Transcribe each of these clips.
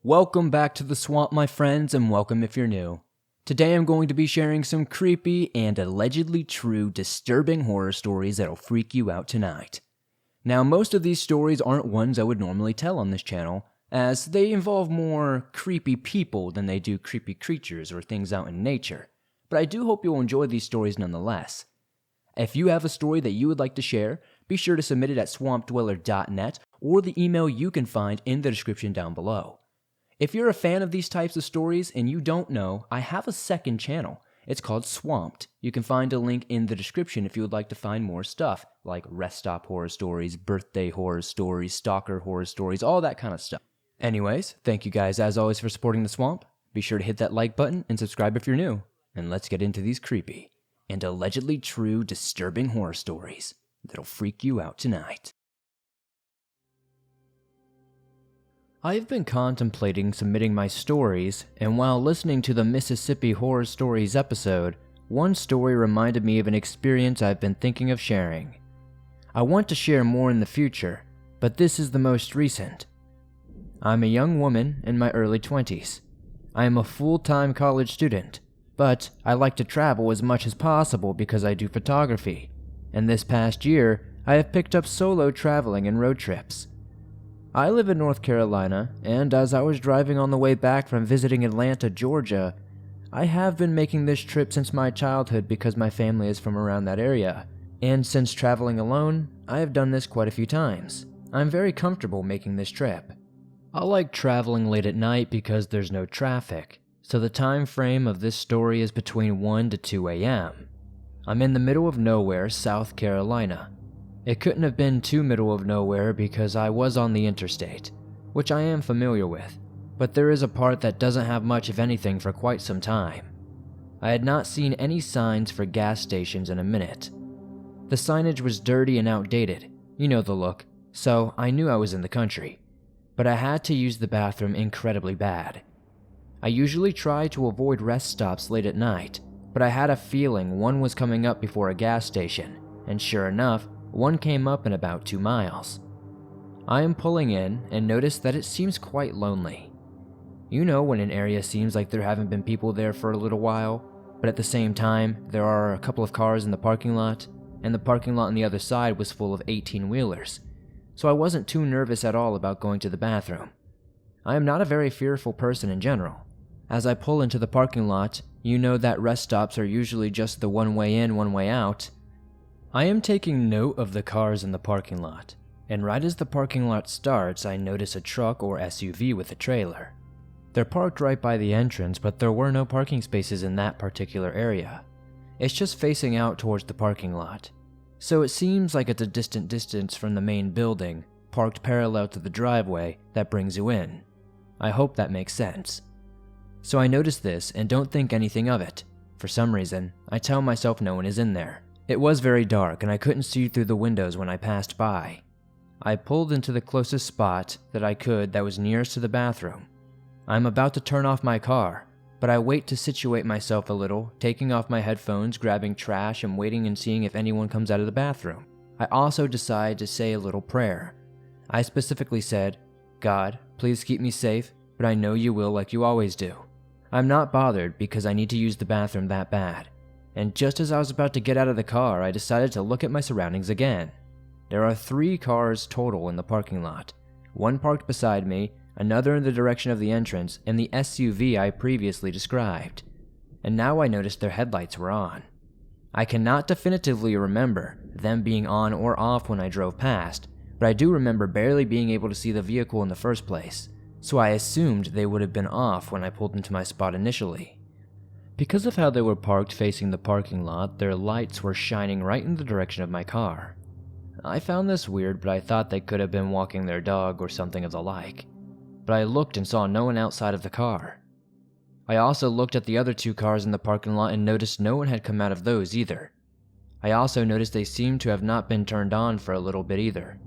Welcome back to the swamp, my friends, and welcome if you're new. Today I'm going to be sharing some creepy and allegedly true disturbing horror stories that'll freak you out tonight. Now, most of these stories aren't ones I would normally tell on this channel, as they involve more creepy people than they do creepy creatures or things out in nature, but I do hope you'll enjoy these stories nonetheless. If you have a story that you would like to share, be sure to submit it at swampdweller.net or the email you can find in the description down below. If you're a fan of these types of stories and you don't know, I have a second channel. It's called Swamped. You can find a link in the description if you would like to find more stuff, like rest stop horror stories, birthday horror stories, stalker horror stories, all that kind of stuff. Anyways, thank you guys as always for supporting the Swamp. Be sure to hit that like button and subscribe if you're new. And let's get into these creepy and allegedly true disturbing horror stories that'll freak you out tonight. I have been contemplating submitting my stories, and while listening to the Mississippi Horror Stories episode, one story reminded me of an experience I've been thinking of sharing. I want to share more in the future, but this is the most recent. I'm a young woman in my early 20s. I am a full-time college student, but I like to travel as much as possible because I do photography, and this past year, I have picked up solo traveling and road trips. I live in North Carolina, and as I was driving on the way back from visiting Atlanta, Georgia, I have been making this trip since my childhood because my family is from around that area, and since traveling alone, I have done this quite a few times. I'm very comfortable making this trip. I like traveling late at night because there's no traffic, so the time frame of this story is between 1 to 2 a.m. I'm in the middle of nowhere, South Carolina. It couldn't have been too middle of nowhere because I was on the interstate, which I am familiar with, but there is a part that doesn't have much of anything for quite some time. I had not seen any signs for gas stations in a minute. The signage was dirty and outdated, you know the look, so I knew I was in the country, but I had to use the bathroom incredibly bad. I usually try to avoid rest stops late at night, but I had a feeling one was coming up before a gas station, and sure enough, one came up in about 2 miles. I am pulling in and notice that it seems quite lonely. You know when an area seems like there haven't been people there for a little while, but at the same time, there are a couple of cars in the parking lot, and the parking lot on the other side was full of 18-wheelers, so I wasn't too nervous at all about going to the bathroom. I am not a very fearful person in general. As I pull into the parking lot, you know that rest stops are usually just the one way in, one way out. I am taking note of the cars in the parking lot, and right as the parking lot starts, I notice a truck or SUV with a trailer. They're parked right by the entrance, but there were no parking spaces in that particular area. It's just facing out towards the parking lot, so it seems like it's a distant distance from the main building, parked parallel to the driveway that brings you in. I hope that makes sense. So I notice this and don't think anything of it. For some reason, I tell myself no one is in there. It was very dark and I couldn't see through the windows when I passed by. I pulled into the closest spot that I could that was nearest to the bathroom. I'm about to turn off my car, but I wait to situate myself a little, taking off my headphones, grabbing trash, and waiting and seeing if anyone comes out of the bathroom. I also decide to say a little prayer. I specifically said, "God, please keep me safe, but I know you will like you always do." I'm not bothered because I need to use the bathroom that bad. And just as I was about to get out of the car, I decided to look at my surroundings again. There are 3 cars total in the parking lot. One parked beside me, another in the direction of the entrance, and the SUV I previously described. And now I noticed their headlights were on. I cannot definitively remember them being on or off when I drove past, but I do remember barely being able to see the vehicle in the first place, so I assumed they would have been off when I pulled into my spot initially. Because of how they were parked facing the parking lot, their lights were shining right in the direction of my car. I found this weird, but I thought they could have been walking their dog or something of the like. But I looked and saw no one outside of the car. I also looked at the other 2 cars in the parking lot and noticed no one had come out of those either. I also noticed they seemed to have not been turned on for a little bit either.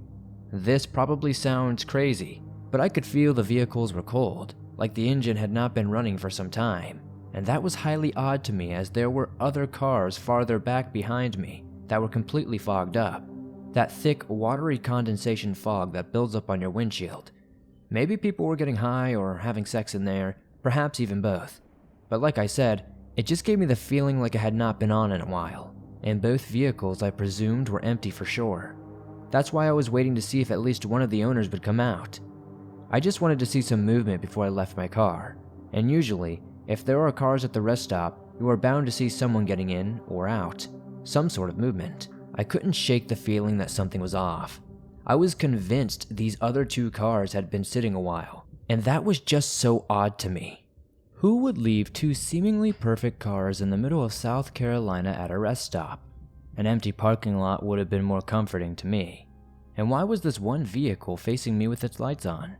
This probably sounds crazy, but I could feel the vehicles were cold, like the engine had not been running for some time. And that was highly odd to me as there were other cars farther back behind me that were completely fogged up. That thick, watery condensation fog that builds up on your windshield. Maybe people were getting high or having sex in there, perhaps even both. But like I said, it just gave me the feeling like I had not been on in a while, and both vehicles I presumed were empty for sure. That's why I was waiting to see if at least one of the owners would come out. I just wanted to see some movement before I left my car, and usually, if there are cars at the rest stop, you are bound to see someone getting in or out, some sort of movement. I couldn't shake the feeling that something was off. I was convinced these other two cars had been sitting a while, and that was just so odd to me. Who would leave two seemingly perfect cars in the middle of South Carolina at a rest stop? An empty parking lot would have been more comforting to me. And why was this one vehicle facing me with its lights on?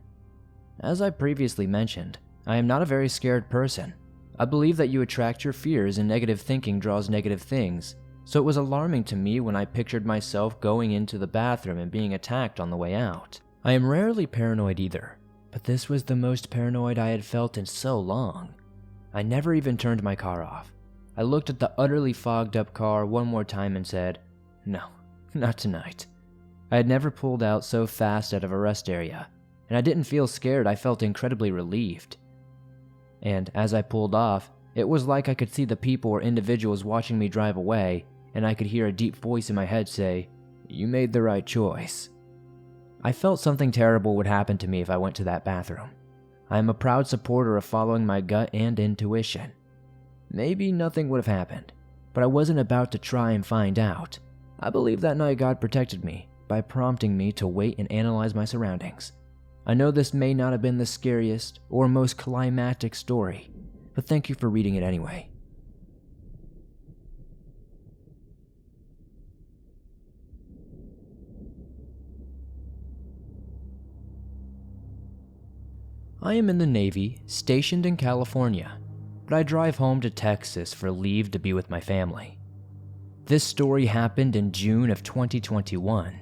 As I previously mentioned, I am not a very scared person. I believe that you attract your fears and negative thinking draws negative things, so it was alarming to me when I pictured myself going into the bathroom and being attacked on the way out. I am rarely paranoid either, but this was the most paranoid I had felt in so long. I never even turned my car off. I looked at the utterly fogged up car one more time and said, no, not tonight. I had never pulled out so fast out of a rest area, and I didn't feel scared, I felt incredibly relieved. And as I pulled off, it was like I could see the people or individuals watching me drive away, and I could hear a deep voice in my head say, "You made the right choice." I felt something terrible would happen to me if I went to that bathroom. I am a proud supporter of following my gut and intuition. Maybe nothing would have happened, but I wasn't about to try and find out. I believe that night God protected me by prompting me to wait and analyze my surroundings. I know this may not have been the scariest or most climactic story, but thank you for reading it anyway. I am in the Navy, stationed in California, but I drive home to Texas for leave to be with my family. This story happened in June of 2021.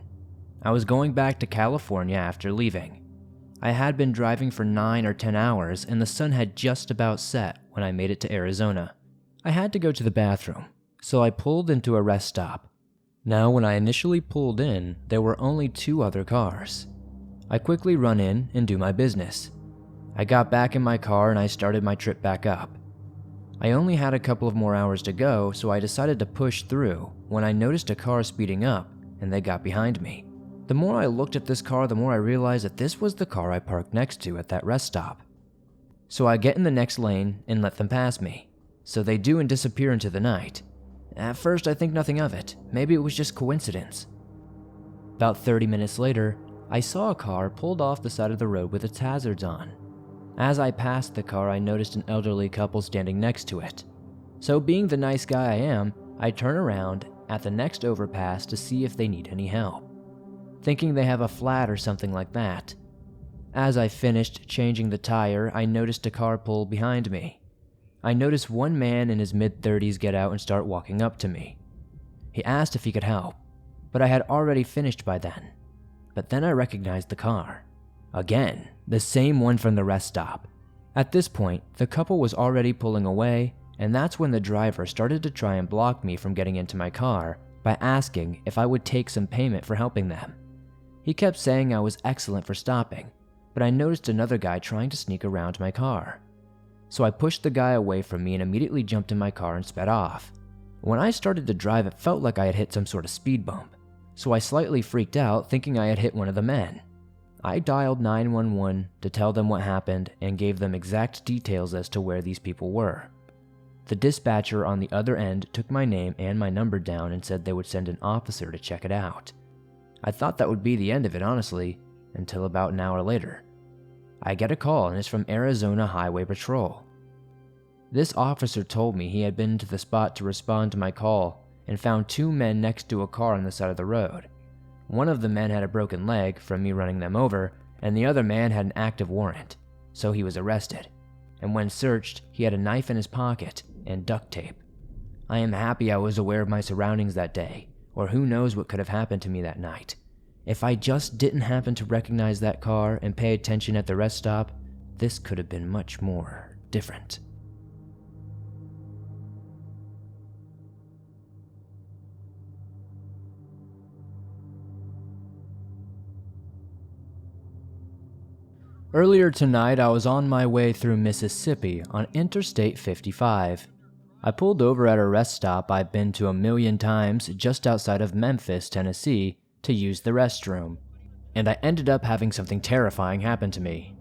I was going back to California after leaving. I had been driving for 9 or 10 hours and the sun had just about set when I made it to Arizona. I had to go to the bathroom, so I pulled into a rest stop. Now, when I initially pulled in, there were only 2 other cars. I quickly run in and do my business. I got back in my car and I started my trip back up. I only had a couple of more hours to go, so I decided to push through when I noticed a car speeding up and they got behind me. The more I looked at this car, the more I realized that this was the car I parked next to at that rest stop. So I get in the next lane and let them pass me. So they do and disappear into the night. At first I think nothing of it. Maybe it was just coincidence. About 30 minutes later, I saw a car pulled off the side of the road with its hazards on. As I passed the car, I noticed an elderly couple standing next to it. So being the nice guy I am, I turn around at the next overpass to see if they need any help, thinking they have a flat or something like that. As I finished changing the tire, I noticed a car pull behind me. I noticed one man in his mid-30s get out and start walking up to me. He asked if he could help, but I had already finished by then. But then I recognized the car. Again, the same one from the rest stop. At this point, the couple was already pulling away, and that's when the driver started to try and block me from getting into my car by asking if I would take some payment for helping them. He kept saying I was excellent for stopping, but I noticed another guy trying to sneak around my car. So I pushed the guy away from me and immediately jumped in my car and sped off. When I started to drive, it felt like I had hit some sort of speed bump, so I slightly freaked out thinking I had hit one of the men. I dialed 911 to tell them what happened and gave them exact details as to where these people were. The dispatcher on the other end took my name and my number down and said they would send an officer to check it out. I thought that would be the end of it, honestly, until about an hour later. I get a call and it's from Arizona Highway Patrol. This officer told me he had been to the spot to respond to my call and found 2 men next to a car on the side of the road. One of the men had a broken leg from me running them over, and the other man had an active warrant, so he was arrested. And when searched, he had a knife in his pocket and duct tape. I am happy I was aware of my surroundings that day, or who knows what could have happened to me that night. If I just didn't happen to recognize that car and pay attention at the rest stop, this could have been much more different. Earlier tonight, I was on my way through Mississippi on Interstate 55. I pulled over at a rest stop I've been to a million times just outside of Memphis, Tennessee, to use the restroom, and I ended up having something terrifying happen to me.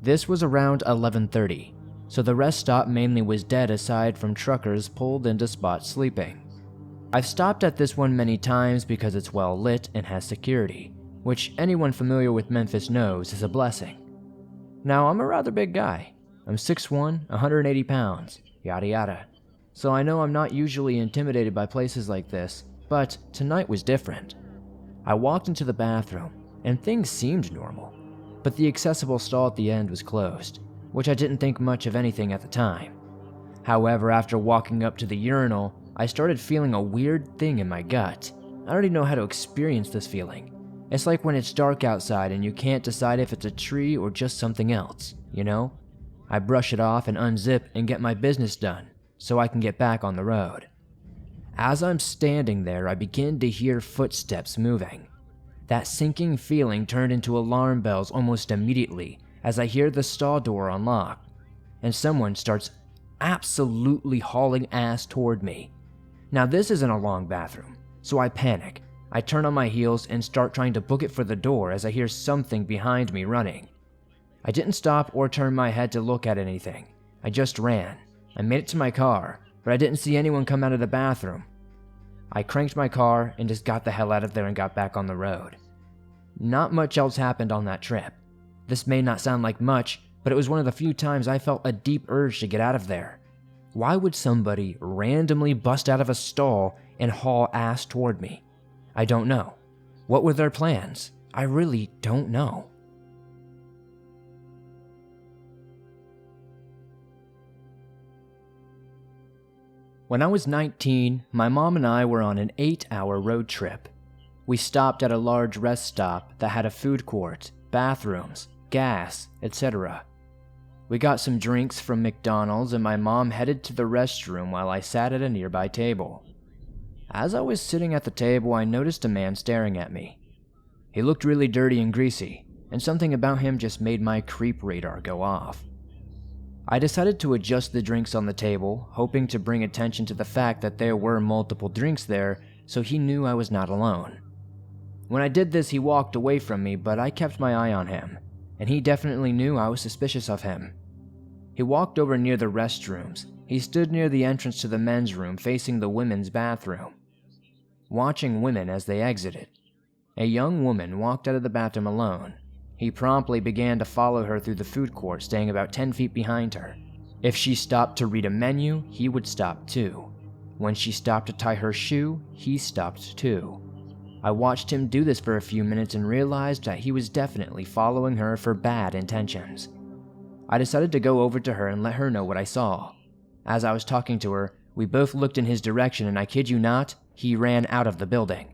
This was around 11:30, so the rest stop mainly was dead aside from truckers pulled into spots sleeping. I've stopped at this one many times because it's well lit and has security, which anyone familiar with Memphis knows is a blessing. Now, I'm a rather big guy. I'm 6'1", 180 pounds, yada yada. So I know I'm not usually intimidated by places like this, but tonight was different. I walked into the bathroom, and things seemed normal, but the accessible stall at the end was closed, which I didn't think much of anything at the time. However, after walking up to the urinal, I started feeling a weird thing in my gut. I don't even know how to experience this feeling. It's like when it's dark outside and you can't decide if it's a tree or just something else, you know? I brush it off and unzip and get my business done, so I can get back on the road. As I'm standing there, I begin to hear footsteps moving. That sinking feeling turned into alarm bells almost immediately as I hear the stall door unlock, and someone starts absolutely hauling ass toward me. Now, this isn't a long bathroom, so I panic. I turn on my heels and start trying to book it for the door as I hear something behind me running. I didn't stop or turn my head to look at anything. I just ran. I made it to my car, but I didn't see anyone come out of the bathroom. I cranked my car and just got the hell out of there and got back on the road. Not much else happened on that trip. This may not sound like much, but it was one of the few times I felt a deep urge to get out of there. Why would somebody randomly bust out of a stall and haul ass toward me? I don't know. What were their plans? I really don't know. When I was 19, my mom and I were on an 8-hour road trip. We stopped at a large rest stop that had a food court, bathrooms, gas, etc. We got some drinks from McDonald's and my mom headed to the restroom while I sat at a nearby table. As I was sitting at the table, I noticed a man staring at me. He looked really dirty and greasy, and something about him just made my creep radar go off. I decided to adjust the drinks on the table, hoping to bring attention to the fact that there were multiple drinks there, so he knew I was not alone. When I did this, he walked away from me, but I kept my eye on him, and he definitely knew I was suspicious of him. He walked over near the restrooms. He stood near the entrance to the men's room facing the women's bathroom, watching women as they exited. A young woman walked out of the bathroom alone. He promptly began to follow her through the food court, staying about 10 feet behind her. If she stopped to read a menu, he would stop too. When she stopped to tie her shoe, he stopped too. I watched him do this for a few minutes and realized that he was definitely following her for bad intentions. I decided to go over to her and let her know what I saw. As I was talking to her, we both looked in his direction, and I kid you not, he ran out of the building.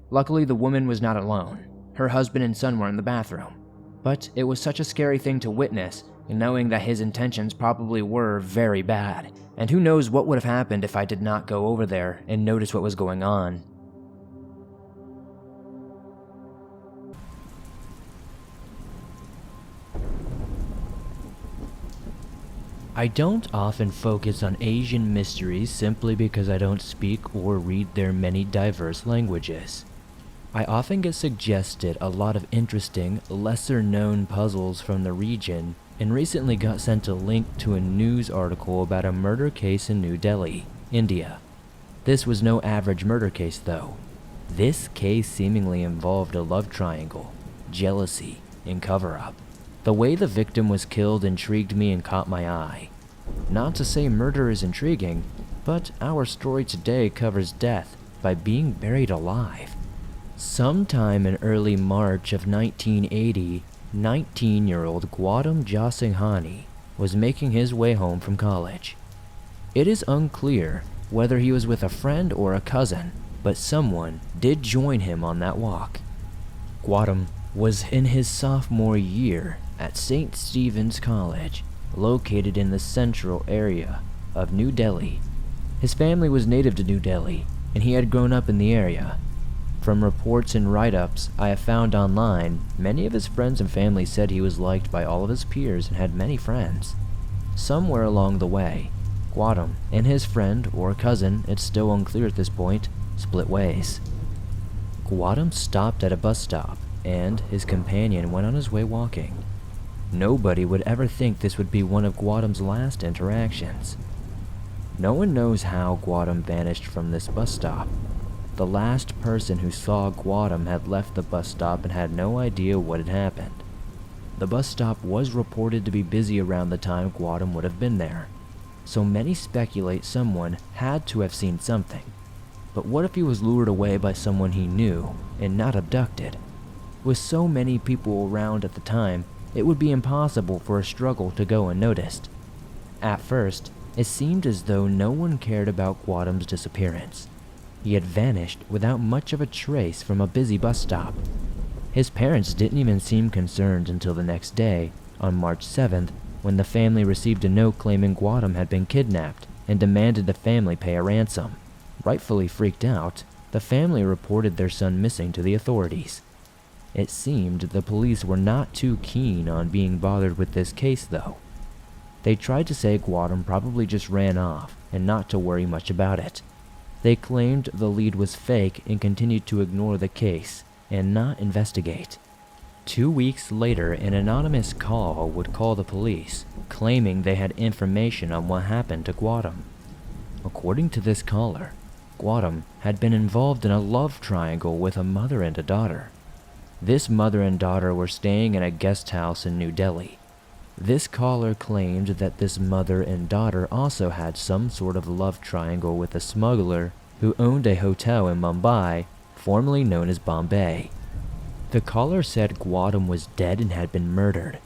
Luckily, the woman was not alone. Her husband and son were in the bathroom. But it was such a scary thing to witness, knowing that his intentions probably were very bad. And who knows what would have happened if I did not go over there and notice what was going on. I don't often focus on Asian mysteries simply because I don't speak or read their many diverse languages. I often get suggested a lot of interesting, lesser-known puzzles from the region, and recently got sent a link to a news article about a murder case in New Delhi, India. This was no average murder case though. This case seemingly involved a love triangle, jealousy, and cover-up. The way the victim was killed intrigued me and caught my eye. Not to say murder is intriguing, but our story today covers death by being buried alive. Sometime in early March of 1980, 19-year-old Gautam Jasinghani was making his way home from college. It is unclear whether he was with a friend or a cousin, but someone did join him on that walk. Gautam was in his sophomore year at St. Stephen's College, located in the central area of New Delhi. His family was native to New Delhi, and he had grown up in the area. From reports and write-ups I have found online, many of his friends and family said he was liked by all of his peers and had many friends. Somewhere along the way, Gautam and his friend or cousin, it's still unclear at this point, split ways. Gautam stopped at a bus stop, and his companion went on his way walking. Nobody would ever think this would be one of Gautam's last interactions. No one knows how Gautam vanished from this bus stop. The last person who saw Gautam had left the bus stop and had no idea what had happened. The bus stop was reported to be busy around the time Gautam would have been there, so many speculate someone had to have seen something. But what if he was lured away by someone he knew and not abducted? With so many people around at the time, it would be impossible for a struggle to go unnoticed. At first, it seemed as though no one cared about Gautam's disappearance. He had vanished without much of a trace from a busy bus stop. His parents didn't even seem concerned until the next day, on March 7th, when the family received a note claiming Gautam had been kidnapped and demanded the family pay a ransom. Rightfully freaked out, the family reported their son missing to the authorities. It seemed the police were not too keen on being bothered with this case, though. They tried to say Gautam probably just ran off and not to worry much about it. They claimed the lead was fake and continued to ignore the case and not investigate. 2 weeks later, an anonymous call would call the police, claiming they had information on what happened to Gautam. According to this caller, Gautam had been involved in a love triangle with a mother and a daughter. This mother and daughter were staying in a guest house in New Delhi. This caller claimed that this mother and daughter also had some sort of love triangle with a smuggler who owned a hotel in Mumbai, formerly known as Bombay. The caller said Gautam was dead and had been murdered.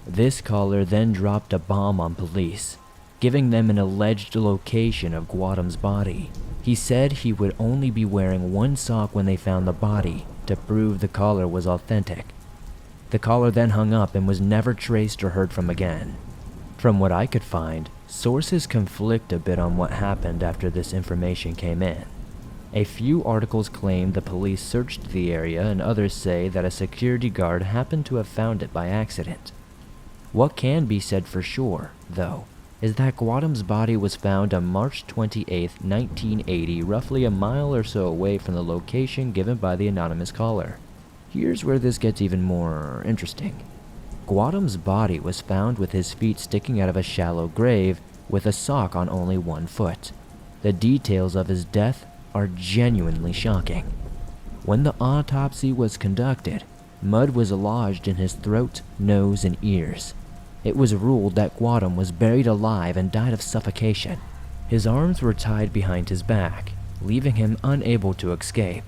This caller then dropped a bomb on police, giving them an alleged location of Gautam's body. He said he would only be wearing one sock when they found the body to prove the caller was authentic. The caller then hung up and was never traced or heard from again. From what I could find, sources conflict a bit on what happened after this information came in. A few articles claim the police searched the area and others say that a security guard happened to have found it by accident. What can be said for sure, though, is that Gautam's body was found on March 28, 1980, roughly a mile or so away from the location given by the anonymous caller. Here's where this gets even more interesting. Gautam's body was found with his feet sticking out of a shallow grave with a sock on only one foot. The details of his death are genuinely shocking. When the autopsy was conducted, mud was lodged in his throat, nose, and ears. It was ruled that Gautam was buried alive and died of suffocation. His arms were tied behind his back, leaving him unable to escape.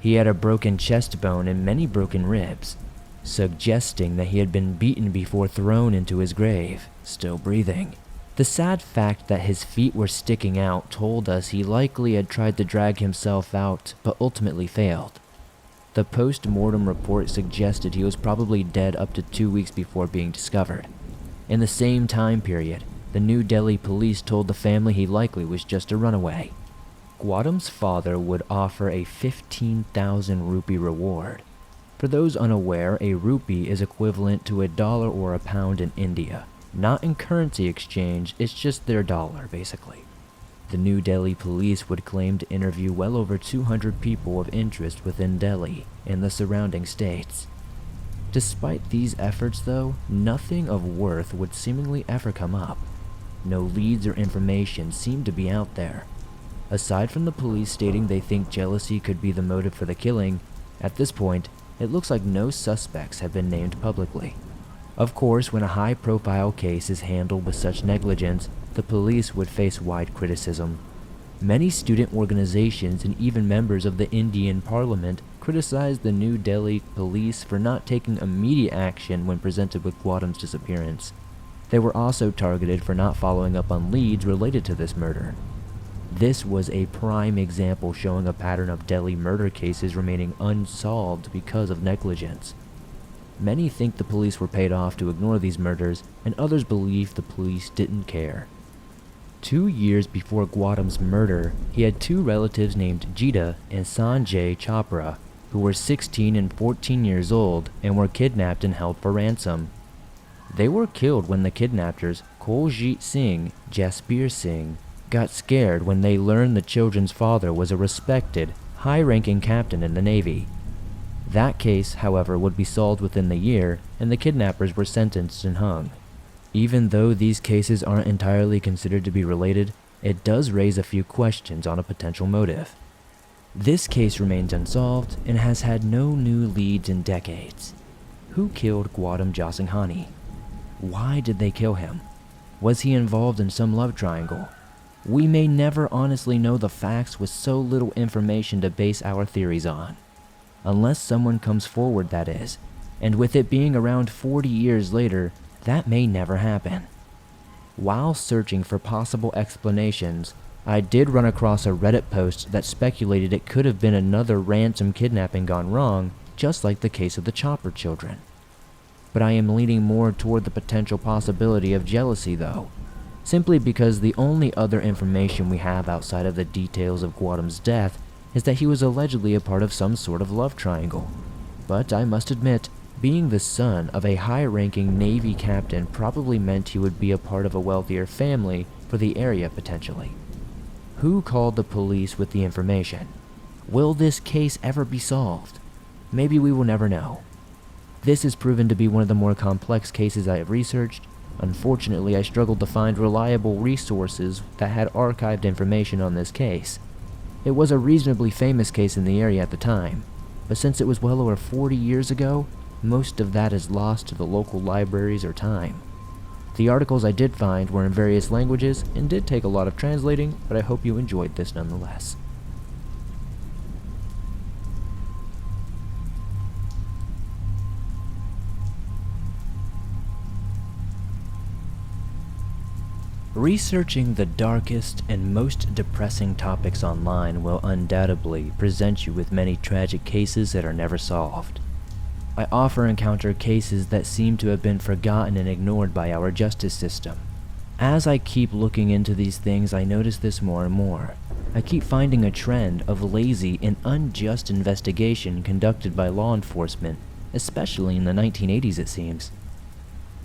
He had a broken chest bone and many broken ribs, suggesting that he had been beaten before thrown into his grave, still breathing. The sad fact that his feet were sticking out told us he likely had tried to drag himself out but ultimately failed. The post-mortem report suggested he was probably dead up to 2 weeks before being discovered. In the same time period, the New Delhi police told the family he likely was just a runaway. Gautam's father would offer a 15,000 rupee reward. For those unaware, a rupee is equivalent to $1 or £1 in India. Not in currency exchange, it's just their dollar, basically. The New Delhi police would claim to interview well over 200 people of interest within Delhi and the surrounding states. Despite these efforts, though, nothing of worth would seemingly ever come up. No leads or information seemed to be out there. Aside from the police stating they think jealousy could be the motive for the killing, at this point, it looks like no suspects have been named publicly. Of course, when a high-profile case is handled with such negligence, the police would face wide criticism. Many student organizations and even members of the Indian Parliament criticized the New Delhi police for not taking immediate action when presented with Gautam's disappearance. They were also targeted for not following up on leads related to this murder. This was a prime example showing a pattern of Delhi murder cases remaining unsolved because of negligence. Many think the police were paid off to ignore these murders, and others believe the police didn't care. 2 years before Gautam's murder, he had two relatives named Jita and Sanjay Chopra, who were 16 and 14 years old and were kidnapped and held for ransom. They were killed when the kidnappers, Kuljit Singh, Jasbir Singh, got scared when they learned the children's father was a respected, high-ranking captain in the Navy. That case, however, would be solved within the year, and the kidnappers were sentenced and hung. Even though these cases aren't entirely considered to be related, it does raise a few questions on a potential motive. This case remains unsolved and has had no new leads in decades. Who killed Gautam Jaisinghani? Why did they kill him? Was he involved in some love triangle? We may never honestly know the facts with so little information to base our theories on. Unless someone comes forward, that is, and with it being around 40 years later, that may never happen. While searching for possible explanations, I did run across a Reddit post that speculated it could have been another ransom kidnapping gone wrong, just like the case of the Chopra children. But I am leaning more toward the potential possibility of jealousy though, simply because the only other information we have outside of the details of Gautam's death is that he was allegedly a part of some sort of love triangle. But I must admit, being the son of a high-ranking Navy captain probably meant he would be a part of a wealthier family for the area potentially. Who called the police with the information? Will this case ever be solved? Maybe we will never know. This has proven to be one of the more complex cases I have researched. Unfortunately, I struggled to find reliable resources that had archived information on this case. It was a reasonably famous case in the area at the time, but since it was well over 40 years ago, most of that is lost to the local libraries or time. The articles I did find were in various languages and did take a lot of translating, but I hope you enjoyed this nonetheless. Researching the darkest and most depressing topics online will undoubtedly present you with many tragic cases that are never solved. I often encounter cases that seem to have been forgotten and ignored by our justice system. As I keep looking into these things, I notice this more and more. I keep finding a trend of lazy and unjust investigation conducted by law enforcement, especially in the 1980s it seems.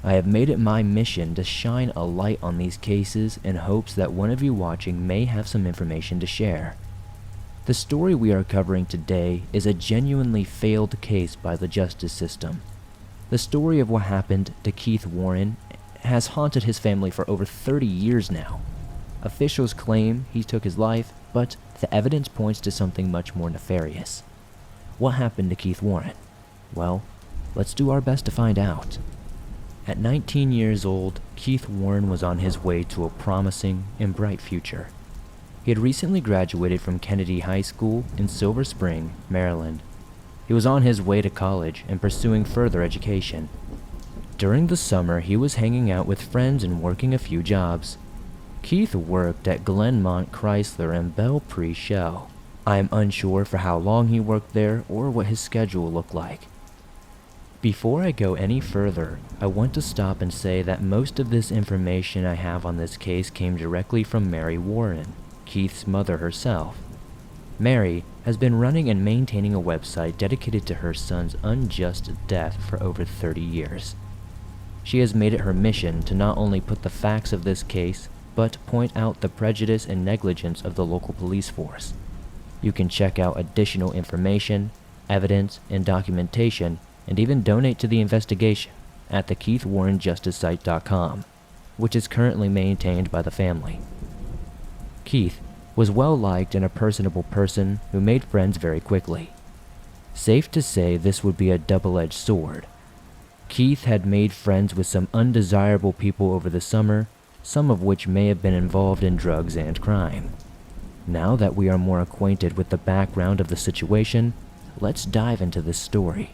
I have made it my mission to shine a light on these cases in hopes that one of you watching may have some information to share. The story we are covering today is a genuinely failed case by the justice system. The story of what happened to Keith Warren has haunted his family for over 30 years now. Officials claim he took his life, but the evidence points to something much more nefarious. What happened to Keith Warren? Well, let's do our best to find out. At 19 years old, Keith Warren was on his way to a promising and bright future. He had recently graduated from Kennedy High School in Silver Spring, Maryland. He was on his way to college and pursuing further education. During the summer, he was hanging out with friends and working a few jobs. Keith worked at Glenmont Chrysler and Belle Pre Shell. I am unsure for how long he worked there or what his schedule looked like. Before I go any further, I want to stop and say that most of this information I have on this case came directly from Mary Warren, Keith's mother herself. Mary has been running and maintaining a website dedicated to her son's unjust death for over 30 years. She has made it her mission to not only put the facts of this case, but point out the prejudice and negligence of the local police force. You can check out additional information, evidence, and documentation, and even donate to the investigation at the KeithWarrenJusticeSite.com, which is currently maintained by the family. Keith was well-liked and a personable person who made friends very quickly. Safe to say this would be a double-edged sword. Keith had made friends with some undesirable people over the summer, some of which may have been involved in drugs and crime. Now that we are more acquainted with the background of the situation, let's dive into this story.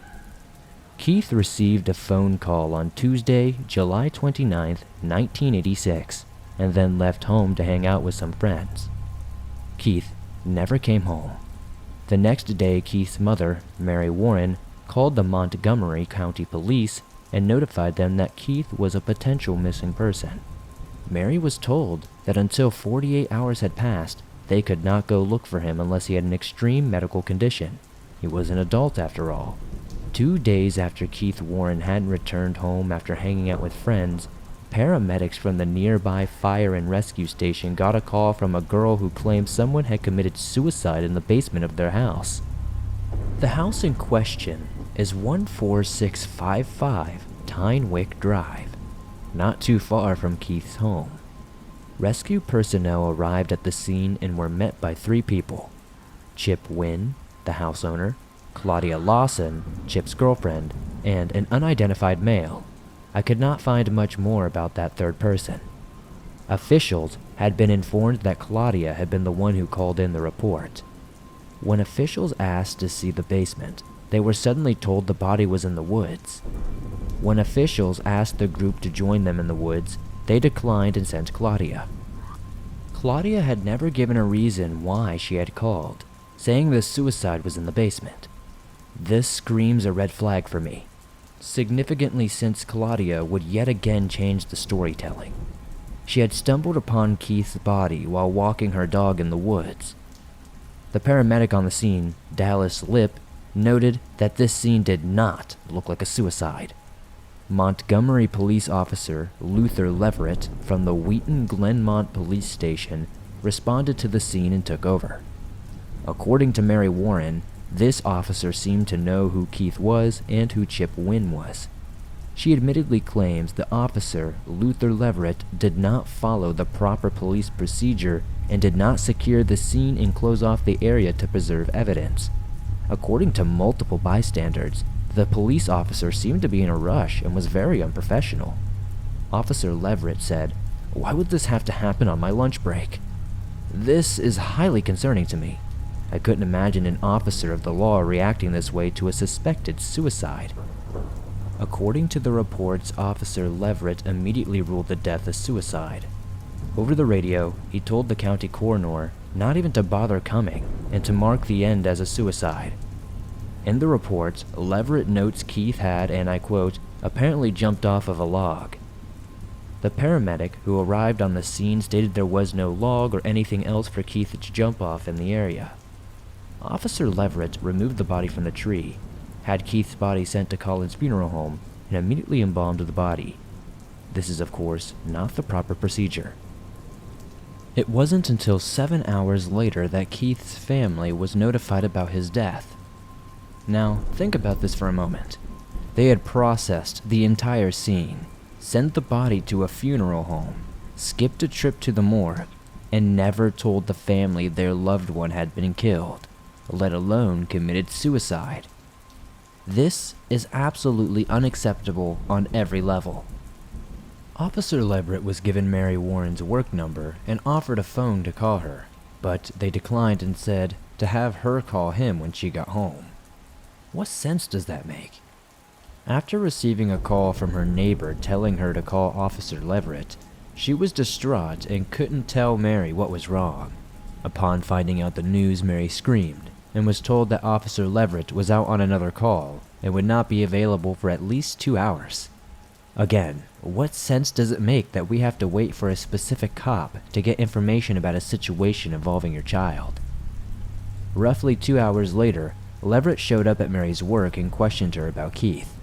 Keith received a phone call on Tuesday, July 29, 1986, and then left home to hang out with some friends. Keith never came home. The next day, Keith's mother, Mary Warren, called the Montgomery County Police and notified them that Keith was a potential missing person. Mary was told that until 48 hours had passed, they could not go look for him unless he had an extreme medical condition. He was an adult after all. 2 days after Keith Warren hadn't returned home after hanging out with friends, paramedics from the nearby fire and rescue station got a call from a girl who claimed someone had committed suicide in the basement of their house. The house in question is 14655 Tynewick Drive, not too far from Keith's home. Rescue personnel arrived at the scene and were met by 3 people: Chip Wynn, the house owner, Claudia Lawson, Chip's girlfriend, and an unidentified male. I could not find much more about that third person. Officials had been informed that Claudia had been the one who called in the report. When officials asked to see the basement, they were suddenly told the body was in the woods. When officials asked the group to join them in the woods, they declined and sent Claudia. Claudia had never given a reason why she had called, saying the suicide was in the basement. This screams a red flag for me, significantly since Claudia would yet again change the storytelling. She had stumbled upon Keith's body while walking her dog in the woods. The paramedic on the scene, Dallas Lipp, noted that this scene did not look like a suicide. Montgomery police officer Luther Leverett from the Wheaton Glenmont police station responded to the scene and took over. According to Mary Warren, this officer seemed to know who Keith was and who Chip Wynn was. She admittedly claims the officer, Luther Leverett, did not follow the proper police procedure and did not secure the scene and close off the area to preserve evidence. According to multiple bystanders, the police officer seemed to be in a rush and was very unprofessional. Officer Leverett said, "Why would this have to happen on my lunch break? This is highly concerning to me. I couldn't imagine an officer of the law reacting this way to a suspected suicide." According to the reports, Officer Leverett immediately ruled the death a suicide. Over the radio, he told the county coroner not even to bother coming and to mark the end as a suicide. In the reports, Leverett notes Keith had, and I quote, apparently jumped off of a log. The paramedic who arrived on the scene stated there was no log or anything else for Keith to jump off in the area. Officer Leverett removed the body from the tree, had Keith's body sent to Collins Funeral Home, and immediately embalmed the body. This is, of course, not the proper procedure. It wasn't until 7 hours later that Keith's family was notified about his death. Now, think about this for a moment. They had processed the entire scene, sent the body to a funeral home, skipped a trip to the morgue, and never told the family their loved one had been killed, let alone committed suicide. This is absolutely unacceptable on every level. Officer Leverett was given Mary Warren's work number and offered a phone to call her, but they declined and said to have her call him when she got home. What sense does that make? After receiving a call from her neighbor telling her to call Officer Leverett, she was distraught and couldn't tell Mary what was wrong. Upon finding out the news, Mary screamed and was told that Officer Leverett was out on another call and would not be available for at least 2 hours. Again, what sense does it make that we have to wait for a specific cop to get information about a situation involving your child? Roughly 2 hours later, Leverett showed up at Mary's work and questioned her about Keith.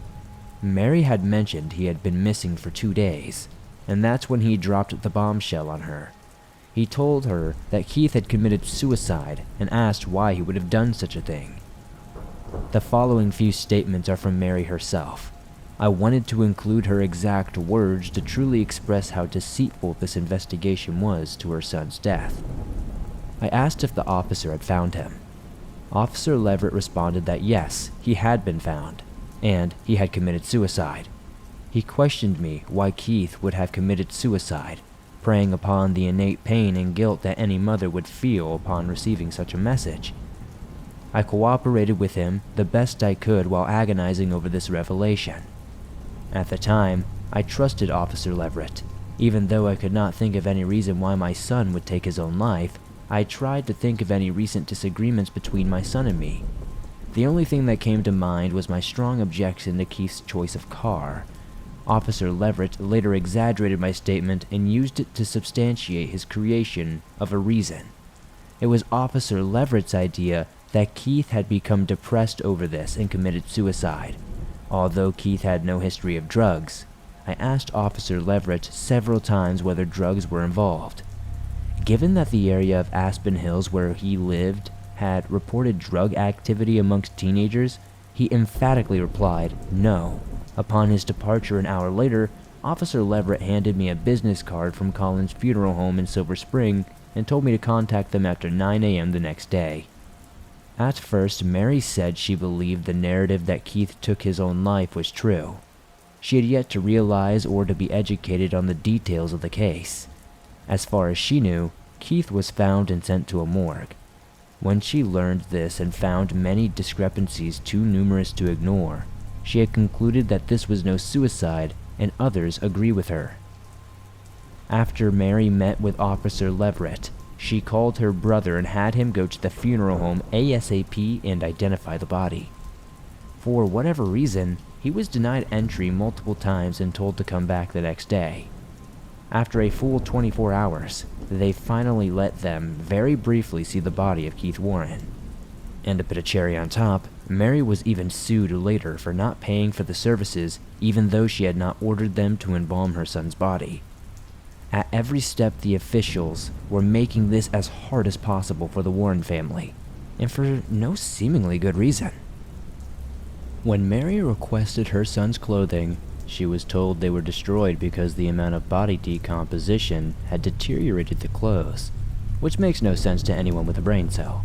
Mary had mentioned he had been missing for 2 days, and that's when he dropped the bombshell on her. He told her that Keith had committed suicide and asked why he would have done such a thing. The following few statements are from Mary herself. I wanted to include her exact words to truly express how deceitful this investigation was to her son's death. I asked if the officer had found him. Officer Leverett responded that yes, he had been found, and he had committed suicide. He questioned me why Keith would have committed suicide, preying upon the innate pain and guilt that any mother would feel upon receiving such a message. I cooperated with him the best I could while agonizing over this revelation. At the time, I trusted Officer Leverett. Even though I could not think of any reason why my son would take his own life, I tried to think of any recent disagreements between my son and me. The only thing that came to mind was my strong objection to Keith's choice of car. Officer Leverett later exaggerated my statement and used it to substantiate his creation of a reason. It was Officer Leverett's idea that Keith had become depressed over this and committed suicide. Although Keith had no history of drugs, I asked Officer Leverett several times whether drugs were involved. Given that the area of Aspen Hills where he lived had reported drug activity amongst teenagers, he emphatically replied no. Upon his departure an hour later, Officer Leverett handed me a business card from Collins Funeral Home in Silver Spring and told me to contact them after 9 a.m. the next day. At first, Mary said she believed the narrative that Keith took his own life was true. She had yet to realize or to be educated on the details of the case. As far as she knew, Keith was found and sent to a morgue. When she learned this and found many discrepancies too numerous to ignore, she had concluded that this was no suicide, and others agree with her. After Mary met with Officer Leverett, she called her brother and had him go to the funeral home ASAP and identify the body. For whatever reason, he was denied entry multiple times and told to come back the next day. After a full 24 hours, they finally let them very briefly see the body of Keith Warren. And to put a cherry on top, Mary was even sued later for not paying for the services even though she had not ordered them to embalm her son's body. At every step, the officials were making this as hard as possible for the Warren family, and for no seemingly good reason. When Mary requested her son's clothing, she was told they were destroyed because the amount of body decomposition had deteriorated the clothes, which makes no sense to anyone with a brain cell.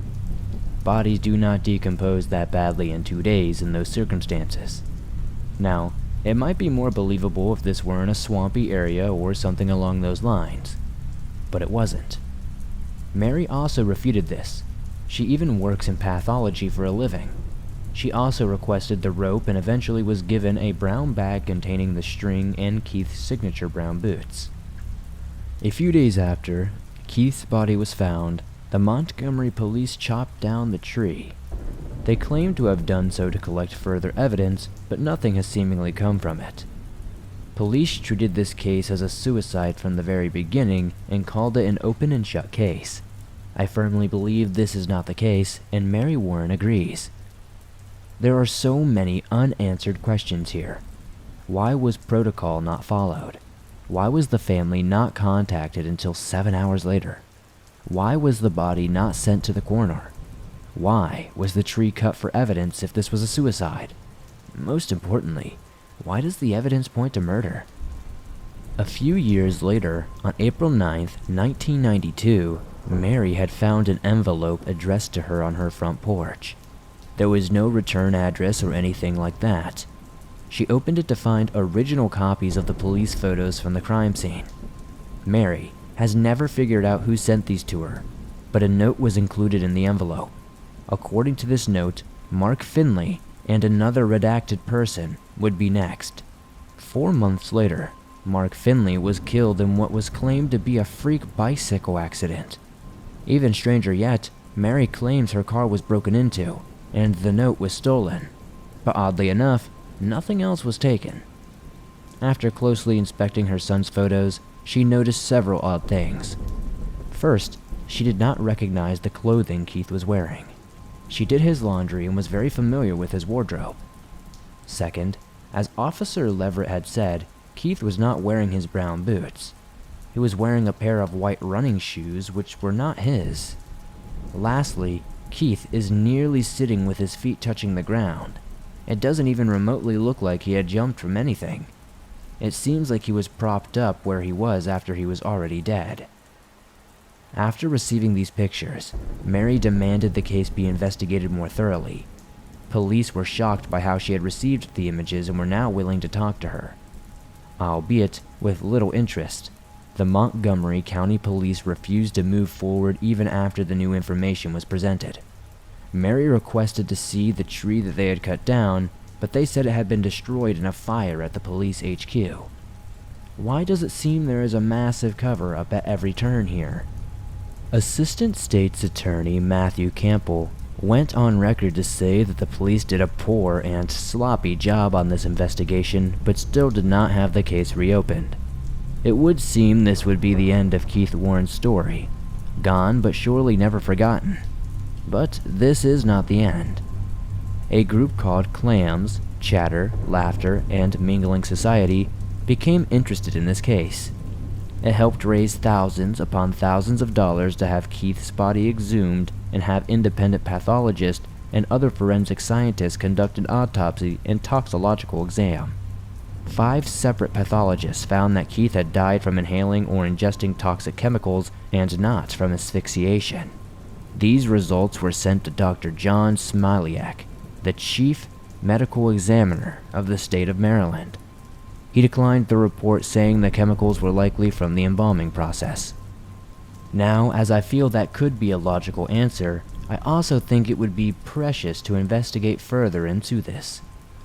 Bodies do not decompose that badly in 2 days in those circumstances. Now, it might be more believable if this were in a swampy area or something along those lines, but it wasn't. Mary also refuted this. She even works in pathology for a living. She also requested the rope and eventually was given a brown bag containing the string and Keith's signature brown boots. A few days after Keith's body was found, the Montgomery police chopped down the tree. They claim to have done so to collect further evidence, but nothing has seemingly come from it. Police treated this case as a suicide from the very beginning and called it an open and shut case. I firmly believe this is not the case, and Mary Warren agrees. There are so many unanswered questions here. Why was protocol not followed? Why was the family not contacted until 7 hours later? Why was the body not sent to the coroner? Why was the tree cut for evidence if this was a suicide? Most importantly, why does the evidence point to murder? A few years later, on April 9th, 1992, Mary had found an envelope addressed to her on her front porch. There was no return address or anything like that. She opened it to find original copies of the police photos from the crime scene. Mary has never figured out who sent these to her, but a note was included in the envelope. According to this note, Mark Finley and another redacted person would be next. 4 months later, Mark Finley was killed in what was claimed to be a freak bicycle accident. Even stranger yet, Mary claims her car was broken into, and the note was stolen. But oddly enough, nothing else was taken. After closely inspecting her son's photos, she noticed several odd things. First, she did not recognize the clothing Keith was wearing. She did his laundry and was very familiar with his wardrobe. Second, as Officer Leverett had said, Keith was not wearing his brown boots. He was wearing a pair of white running shoes which were not his. Lastly, Keith is nearly sitting with his feet touching the ground. It doesn't even remotely look like he had jumped from anything. It seems like he was propped up where he was after he was already dead. After receiving these pictures, Mary demanded the case be investigated more thoroughly. Police were shocked by how she had received the images and were now willing to talk to her. Albeit with little interest, the Montgomery County Police refused to move forward even after the new information was presented. Mary requested to see the tree that they had cut down, but they said it had been destroyed in a fire at the police HQ. Why does it seem there is a massive cover-up at every turn here? Assistant State's Attorney Matthew Campbell went on record to say that the police did a poor and sloppy job on this investigation, but still did not have the case reopened. It would seem this would be the end of Keith Warren's story. Gone, but surely never forgotten. But this is not the end. A group called Clams, Chatter, Laughter, and Mingling Society became interested in this case. It helped raise thousands upon thousands of dollars to have Keith's body exhumed and have independent pathologists and other forensic scientists conduct an autopsy and toxicological exam. 5 separate pathologists found that Keith had died from inhaling or ingesting toxic chemicals and not from asphyxiation. These results were sent to Dr. John Smilyak, the chief medical examiner of the state of Maryland. He declined the report, saying the chemicals were likely from the embalming process. Now, as I feel that could be a logical answer, I also think it would be precious to investigate further into this.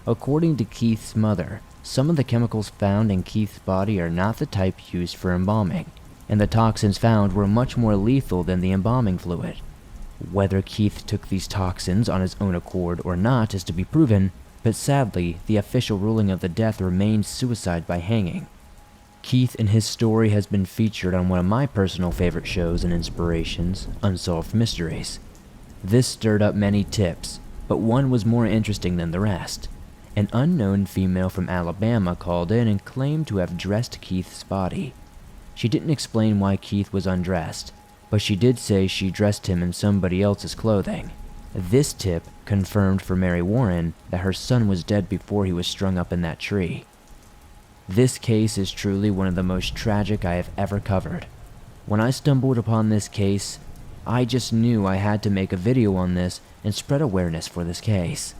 According to Keith's mother, some of the chemicals found in Keith's body are not the type used for embalming, and the toxins found were much more lethal than the embalming fluid. Whether Keith took these toxins on his own accord or not is to be proven, but sadly, the official ruling of the death remains suicide by hanging. Keith and his story has been featured on one of my personal favorite shows and inspirations, Unsolved Mysteries. This stirred up many tips, but one was more interesting than the rest. An unknown female from Alabama called in and claimed to have dressed Keith's body. She didn't explain why Keith was undressed, but she did say she dressed him in somebody else's clothing. This tip confirmed for Mary Warren that her son was dead before he was strung up in that tree. This case is truly one of the most tragic I have ever covered. When I stumbled upon this case, I just knew I had to make a video on this and spread awareness for this case.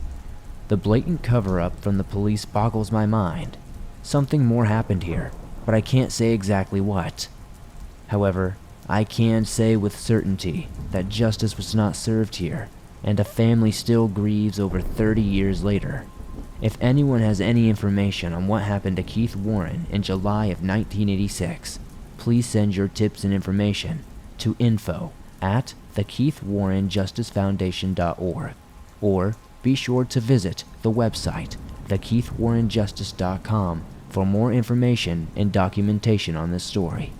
The blatant cover-up from the police boggles my mind. Something more happened here, but I can't say exactly what. However, I can say with certainty that justice was not served here, and a family still grieves over 30 years later. If anyone has any information on what happened to Keith Warren in July of 1986, please send your tips and information to info@thekeithwarrenjusticefoundation.org, or be sure to visit the website thekeithwarrenjustice.com for more information and documentation on this story.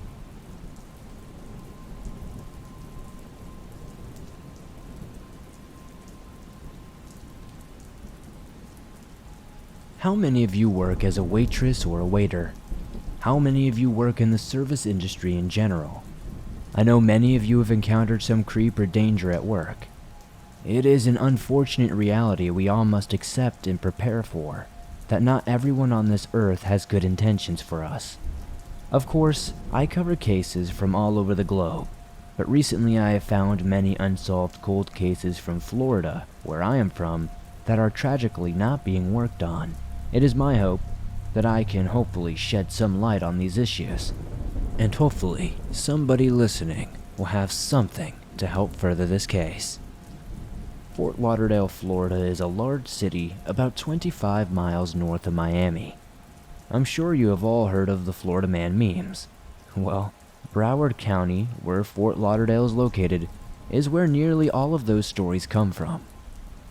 How many of you work as a waitress or a waiter? How many of you work in the service industry in general? I know many of you have encountered some creep or danger at work. It is an unfortunate reality we all must accept and prepare for, that not everyone on this earth has good intentions for us. Of course, I cover cases from all over the globe, but recently I have found many unsolved cold cases from Florida, where I am from, that are tragically not being worked on. It is my hope that I can hopefully shed some light on these issues, and hopefully somebody listening will have something to help further this case. Fort Lauderdale, Florida is a large city about 25 miles north of Miami. I'm sure you have all heard of the Florida Man memes. Well, Broward County, where Fort Lauderdale is located, is where nearly all of those stories come from.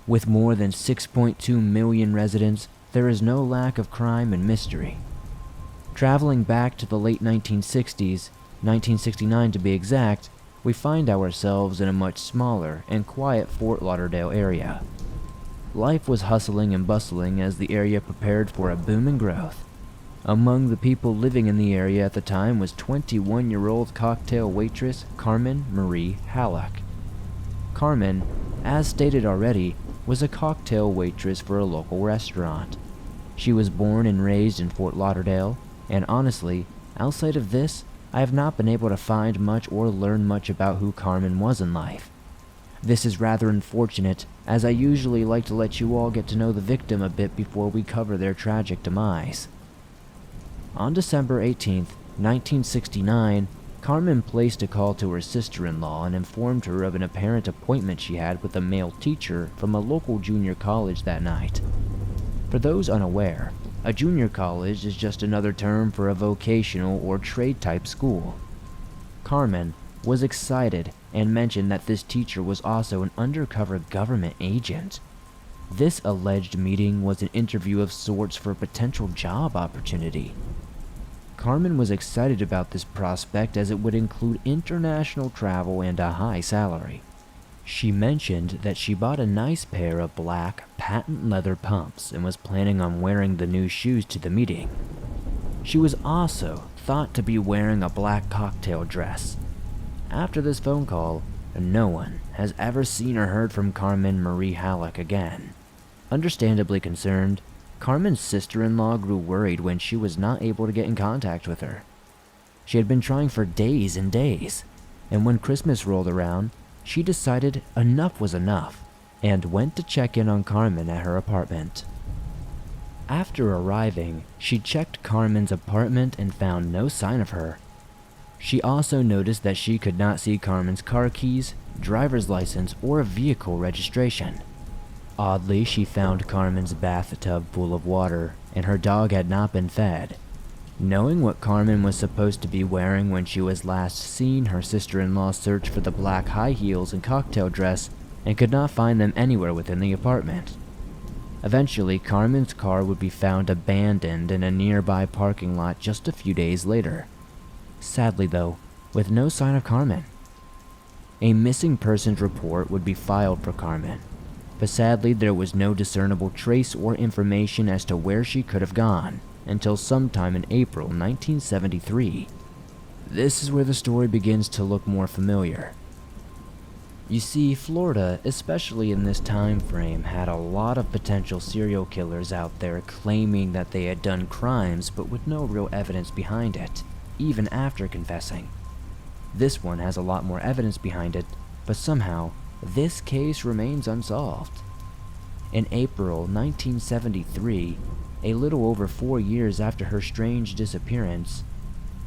With more than 6.2 million residents, there is no lack of crime and mystery. Traveling back to the late 1960s, 1969 to be exact, we find ourselves in a much smaller and quiet Fort Lauderdale area. Life was hustling and bustling as the area prepared for a boom in growth. Among the people living in the area at the time was 21-year-old cocktail waitress Carmen Marie Halleck. Carmen, as stated already, was a cocktail waitress for a local restaurant. She was born and raised in Fort Lauderdale, and honestly, outside of this, I have not been able to find much or learn much about who Carmen was in life. This is rather unfortunate, as I usually like to let you all get to know the victim a bit before we cover their tragic demise. On December 18th, 1969, Carmen placed a call to her sister-in-law and informed her of an apparent appointment she had with a male teacher from a local junior college that night. For those unaware, a junior college is just another term for a vocational or trade-type school. Carmen was excited and mentioned that this teacher was also an undercover government agent. This alleged meeting was an interview of sorts for a potential job opportunity. Carmen was excited about this prospect as it would include international travel and a high salary. She mentioned that she bought a nice pair of black patent leather pumps and was planning on wearing the new shoes to the meeting. She was also thought to be wearing a black cocktail dress. After this phone call, no one has ever seen or heard from Carmen Marie Halleck again. Understandably concerned, Carmen's sister-in-law grew worried when she was not able to get in contact with her. She had been trying for days and days, and when Christmas rolled around, she decided enough was enough and went to check in on Carmen at her apartment. After arriving, she checked Carmen's apartment and found no sign of her. She also noticed that she could not see Carmen's car keys, driver's license, or vehicle registration. Oddly, she found Carmen's bathtub full of water, and her dog had not been fed. Knowing what Carmen was supposed to be wearing when she was last seen, her sister-in-law searched for the black high heels and cocktail dress and could not find them anywhere within the apartment. Eventually, Carmen's car would be found abandoned in a nearby parking lot just a few days later. Sadly though, with no sign of Carmen. A missing persons report would be filed for Carmen, but sadly there was no discernible trace or information as to where she could have gone until sometime in April 1973. This is where the story begins to look more familiar. You see, Florida, especially in this time frame, had a lot of potential serial killers out there claiming that they had done crimes but with no real evidence behind it, even after confessing. This one has a lot more evidence behind it, but somehow, this case remains unsolved. In April 1973, a little over 4 years after her strange disappearance,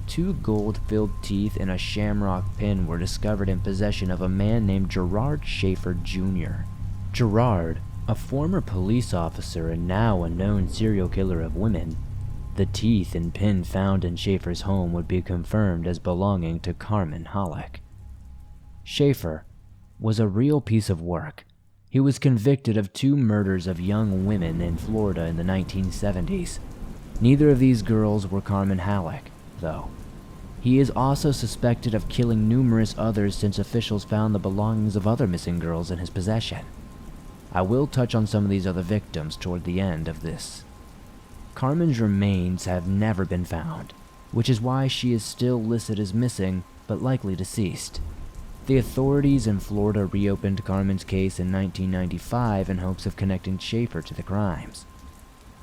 2 gold-filled teeth and a shamrock pin were discovered in possession of a man named Gerard Schaefer Jr. Gerard, a former police officer and now a known serial killer of women, the teeth and pin found in Schaefer's home would be confirmed as belonging to Carmen Halleck. Schaefer was a real piece of work. He was convicted of 2 murders of young women in Florida in the 1970s. Neither of these girls were Carmen Halleck, though. He is also suspected of killing numerous others since officials found the belongings of other missing girls in his possession. I will touch on some of these other victims toward the end of this. Carmen's remains have never been found, which is why she is still listed as missing but likely deceased. The authorities in Florida reopened Carmen's case in 1995 in hopes of connecting Schaefer to the crimes.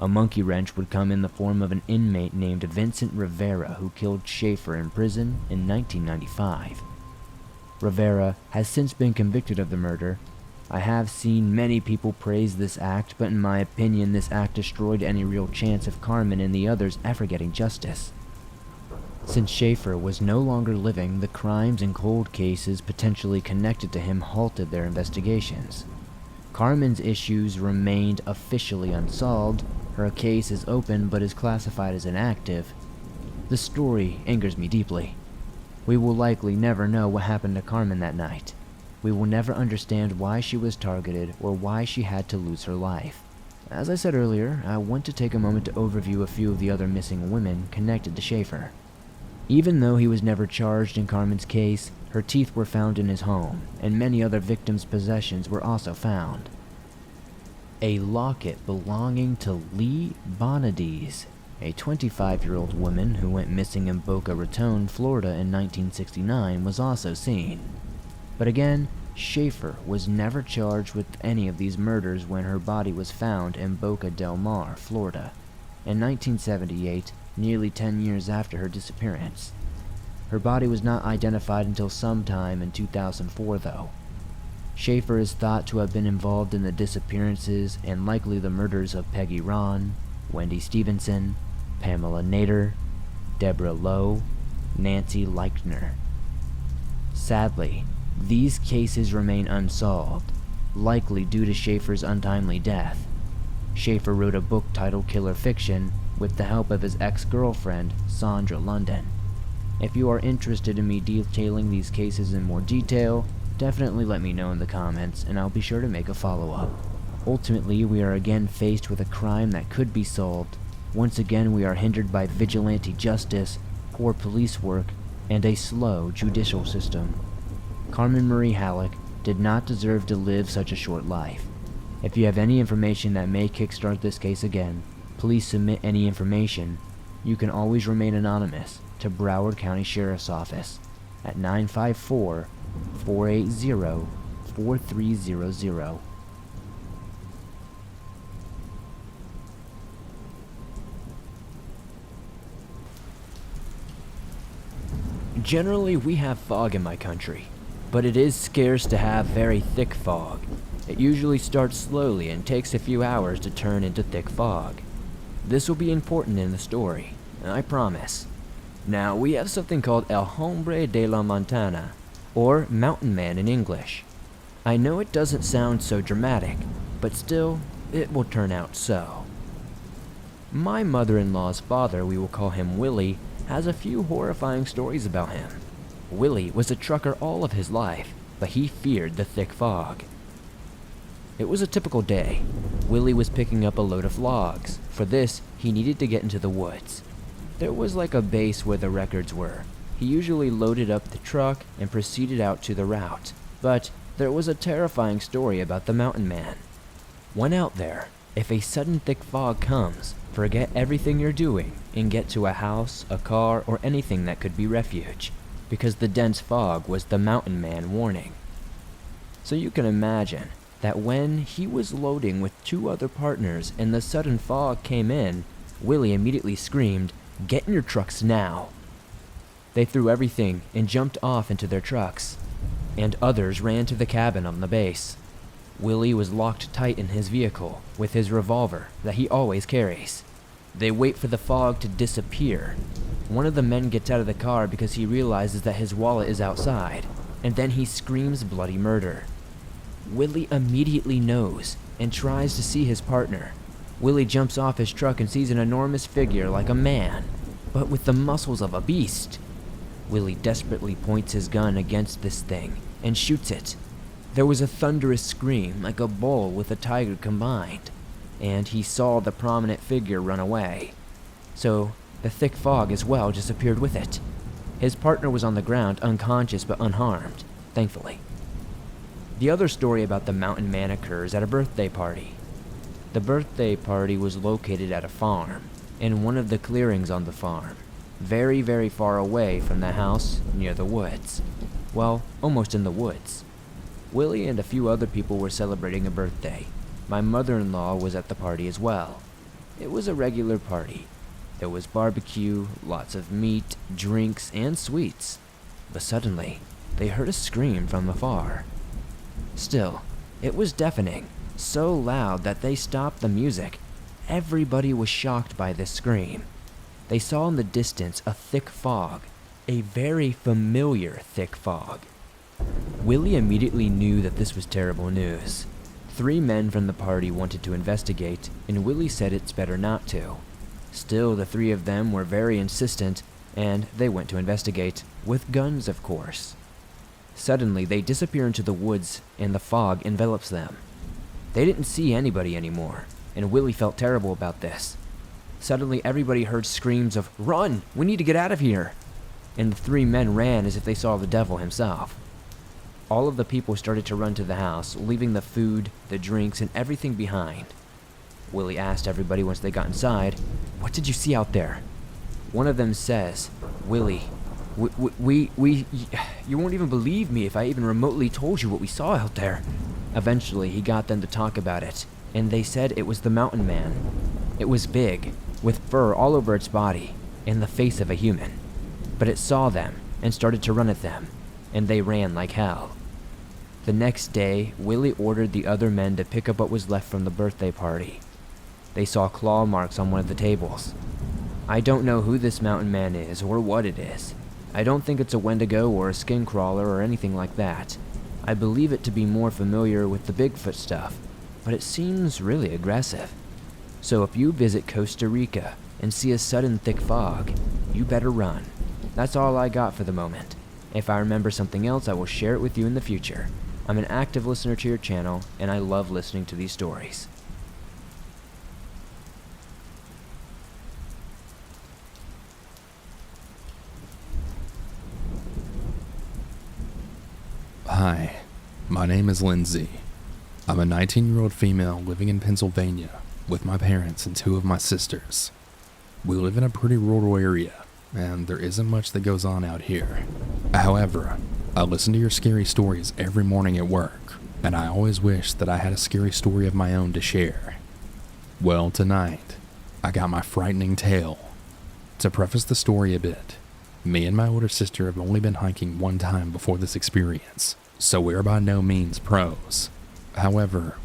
A monkey wrench would come in the form of an inmate named Vincent Rivera who killed Schaefer in prison in 1995. Rivera has since been convicted of the murder. I have seen many people praise this act, but in my opinion this act destroyed any real chance of Carmen and the others ever getting justice. Since Schaefer was no longer living, the crimes and cold cases potentially connected to him halted their investigations. Carmen's issues remained officially unsolved. Her case is open but is classified as inactive. The story angers me deeply. We will likely never know what happened to Carmen that night. We will never understand why she was targeted or why she had to lose her life. As I said earlier, I want to take a moment to overview a few of the other missing women connected to Schaefer. Even though he was never charged in Carmen's case, her teeth were found in his home, and many other victims' possessions were also found. A locket belonging to Lee Bonadies, a 25-year-old woman who went missing in Boca Raton, Florida in 1969, was also seen. But again, Schaefer was never charged with any of these murders when her body was found in Boca del Mar, Florida, in 1978, nearly 10 years after her disappearance. Her body was not identified until sometime in 2004, though. Schaefer is thought to have been involved in the disappearances and likely the murders of Peggy Ron, Wendy Stevenson, Pamela Nader, Deborah Lowe, Nancy Leichner. Sadly, these cases remain unsolved, likely due to Schaefer's untimely death. Schaefer wrote a book titled Killer Fiction with the help of his ex-girlfriend, Sandra London. If you are interested in me detailing these cases in more detail, definitely let me know in the comments and I'll be sure to make a follow-up. Ultimately, we are again faced with a crime that could be solved. Once again, we are hindered by vigilante justice, poor police work, and a slow judicial system. Carmen Marie Halleck did not deserve to live such a short life. If you have any information that may kickstart this case again, please submit any information. You can always remain anonymous to Broward County Sheriff's Office at 954-480-4300. Generally, we have fog in my country, but it is scarce to have very thick fog. It usually starts slowly and takes a few hours to turn into thick fog. This will be important in the story, I promise. Now, we have something called El Hombre de la Montana, or Mountain Man in English. I know it doesn't sound so dramatic, but still, it will turn out so. My mother-in-law's father, we will call him Willie, has a few horrifying stories about him. Willie was a trucker all of his life, but he feared the thick fog. It was a typical day. Willie was picking up a load of logs. For this, he needed to get into the woods. There was like a base where the records were. He usually loaded up the truck and proceeded out to the route. But there was a terrifying story about the Mountain Man. When out there, if a sudden thick fog comes, forget everything you're doing and get to a house, a car, or anything that could be refuge, because the dense fog was the Mountain Man warning. So you can imagine that when he was loading with two other partners and the sudden fog came in, Willie immediately screamed, "Get in your trucks now!" They threw everything and jumped off into their trucks, and others ran to the cabin on the base. Willie was locked tight in his vehicle with his revolver that he always carries. They wait for the fog to disappear. One of the men gets out of the car because he realizes that his wallet is outside, and then he screams bloody murder. Willie immediately knows and tries to see his partner. Willie jumps off his truck and sees an enormous figure like a man, but with the muscles of a beast. Willie desperately points his gun against this thing and shoots it. There was a thunderous scream like a bull with a tiger combined, and he saw the prominent figure run away. So the thick fog as well disappeared with it. His partner was on the ground, unconscious but unharmed, thankfully. The other story about the Mountain Man occurs at a birthday party. The birthday party was located at a farm, in one of the clearings on the farm, very, very far away from the house near the woods. Well, almost in the woods. Willie and a few other people were celebrating a birthday. My mother-in-law was at the party as well. It was a regular party. There was barbecue, lots of meat, drinks, and sweets. But suddenly, they heard a scream from afar. Still, it was deafening, so loud that they stopped the music. Everybody was shocked by this scream. They saw in the distance a thick fog, a very familiar thick fog. Willie immediately knew that this was terrible news. 3 men from the party wanted to investigate, and Willie said it's better not to. Still, the 3 of them were very insistent, and they went to investigate, with guns of course. Suddenly, they disappear into the woods, and the fog envelops them. They didn't see anybody anymore, and Willie felt terrible about this. Suddenly, everybody heard screams of, "Run! We need to get out of here!" And the 3 men ran as if they saw the devil himself. All of the people started to run to the house, leaving the food, the drinks, and everything behind. Willie asked everybody once they got inside, "What did you see out there?" One of them says, "Willie, you won't even believe me if I even remotely told you what we saw out there." Eventually, he got them to talk about it, and they said it was the Mountain Man. It was big, with fur all over its body, and the face of a human. But it saw them, and started to run at them, and they ran like hell. The next day, Willie ordered the other men to pick up what was left from the birthday party. They saw claw marks on one of the tables. I don't know who this Mountain Man is or what it is. I don't think it's a Wendigo or a skin crawler or anything like that. I believe it to be more familiar with the Bigfoot stuff, but it seems really aggressive. So if you visit Costa Rica and see a sudden thick fog, you better run. That's all I got for the moment. If I remember something else, I will share it with you in the future. I'm an active listener to your channel, and I love listening to these stories. Hi, my name is Lindsay. I'm a 19-year-old female living in Pennsylvania with my parents and two of my sisters. We live in a pretty rural area, and there isn't much that goes on out here. However, I listen to your scary stories every morning at work, and I always wish that I had a scary story of my own to share. Well, tonight, I got my frightening tale. To preface the story a bit, me and my older sister have only been hiking one time before this experience, so we're by no means pros. However,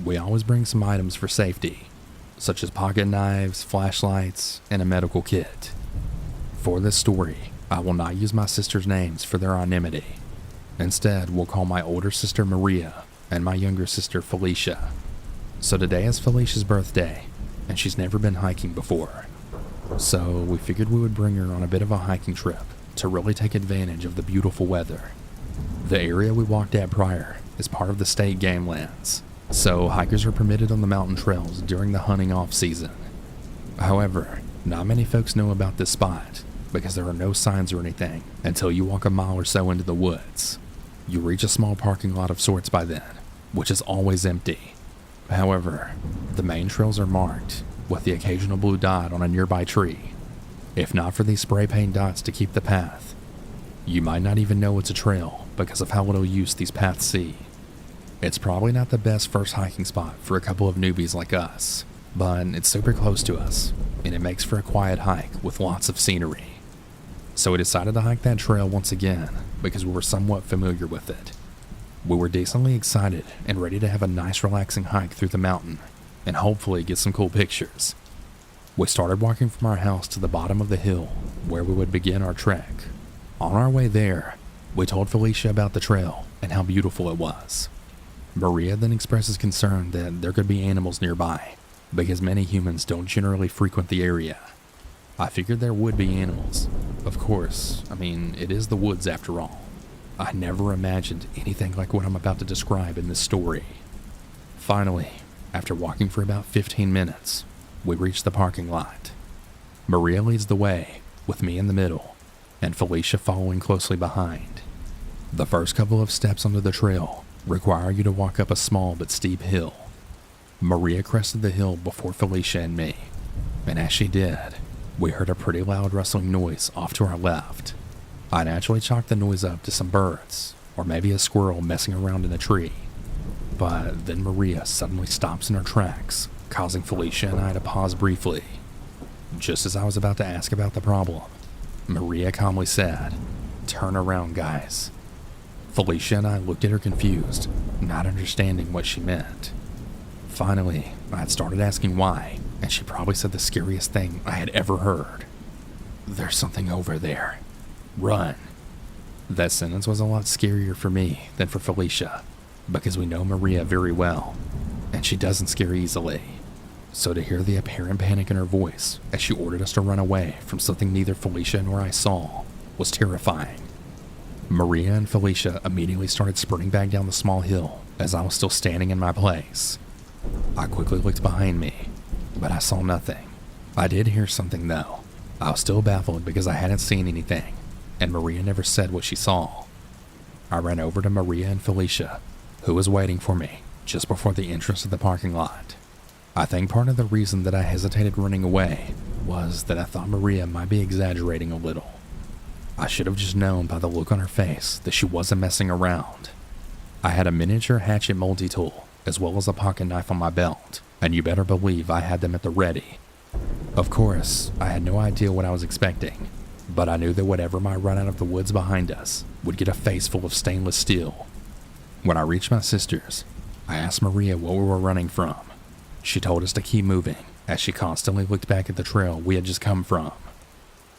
we always bring some items for safety, such as pocket knives, flashlights, and a medical kit. For this story, I will not use my sisters' names for their anonymity. Instead, we'll call my older sister Maria and my younger sister Felicia. So today is Felicia's birthday, and she's never been hiking before. So we figured we would bring her on a bit of a hiking trip to really take advantage of the beautiful weather. The area we walked at prior is part of the state game lands, so hikers are permitted on the mountain trails during the hunting off season. However, not many folks know about this spot because there are no signs or anything until you walk a mile or so into the woods. You reach a small parking lot of sorts by then, which is always empty. However, the main trails are marked with the occasional blue dot on a nearby tree. If not for these spray paint dots to keep the path, you might not even know it's a trail because of how little use these paths see. It's probably not the best first hiking spot for a couple of newbies like us, but it's super close to us, and it makes for a quiet hike with lots of scenery. So we decided to hike that trail once again because we were somewhat familiar with it. We were decently excited and ready to have a nice relaxing hike through the mountain and hopefully get some cool pictures. We started walking from our house to the bottom of the hill where we would begin our trek. On our way there, we told Felicia about the trail and how beautiful it was. Maria then expresses concern that there could be animals nearby because many humans don't generally frequent the area. I figured there would be animals. Of course, it is the woods after all. I never imagined anything like what I'm about to describe in this story. Finally, after walking for about 15 minutes, we reached the parking lot. Maria leads the way, with me in the middle, and Felicia following closely behind. The first couple of steps onto the trail require you to walk up a small but steep hill. Maria crested the hill before Felicia and me, and as she did, we heard a pretty loud rustling noise off to our left. I naturally chalked the noise up to some birds, or maybe a squirrel messing around in a tree. But then Maria suddenly stops in her tracks, causing Felicia and I to pause briefly. Just as I was about to ask about the problem, Maria calmly said, "Turn around, guys." Felicia and I looked at her confused, not understanding what she meant. Finally, I had started asking why, and she probably said the scariest thing I had ever heard. "There's something over there. Run." That sentence was a lot scarier for me than for Felicia, because we know Maria very well, and she doesn't scare easily. So to hear the apparent panic in her voice as she ordered us to run away from something neither Felicia nor I saw was terrifying. Maria and Felicia immediately started sprinting back down the small hill as I was still standing in my place. I quickly looked behind me, but I saw nothing. I did hear something though. I was still baffled because I hadn't seen anything, and Maria never said what she saw. I ran over to Maria and Felicia, who was waiting for me just before the entrance to the parking lot. I think part of the reason that I hesitated running away was that I thought Maria might be exaggerating a little. I should have just known by the look on her face that she wasn't messing around. I had a miniature hatchet multi-tool as well as a pocket knife on my belt, and you better believe I had them at the ready. Of course, I had no idea what I was expecting, but I knew that whatever might run out of the woods behind us would get a face full of stainless steel. When I reached my sisters, I asked Maria what we were running from. She told us to keep moving, as she constantly looked back at the trail we had just come from.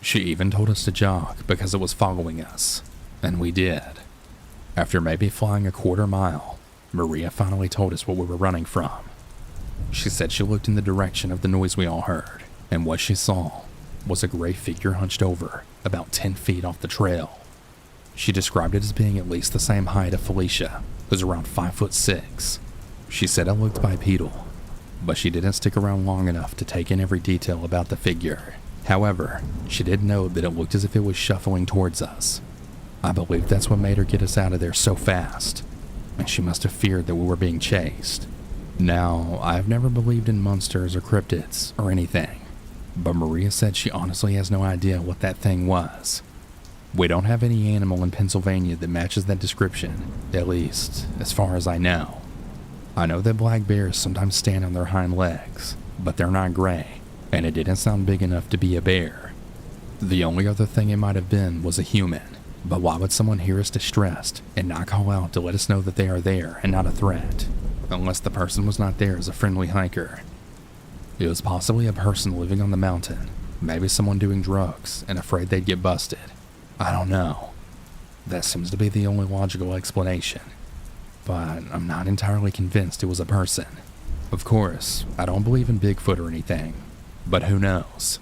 She even told us to jog because it was following us, and we did. After maybe flying a quarter mile, Maria finally told us what we were running from. She said she looked in the direction of the noise we all heard, and what she saw was a gray figure hunched over, about 10 feet off the trail. She described it as being at least the same height of Felicia, who's around 5'6". She said it looked bipedal, but she didn't stick around long enough to take in every detail about the figure. However, she did note that it looked as if it was shuffling towards us. I believe that's what made her get us out of there so fast, and she must have feared that we were being chased. Now, I've never believed in monsters or cryptids or anything, but Maria said she honestly has no idea what that thing was. We don't have any animal in Pennsylvania that matches that description, at least as far as I know. I know that black bears sometimes stand on their hind legs, but they're not gray, and it didn't sound big enough to be a bear. The only other thing it might have been was a human, but why would someone hear us distressed and not call out to let us know that they are there and not a threat, unless the person was not there as a friendly hiker? It was possibly a person living on the mountain, maybe someone doing drugs and afraid they'd get busted. I don't know. That seems to be the only logical explanation, but I'm not entirely convinced it was a person. Of course, I don't believe in Bigfoot or anything, but who knows?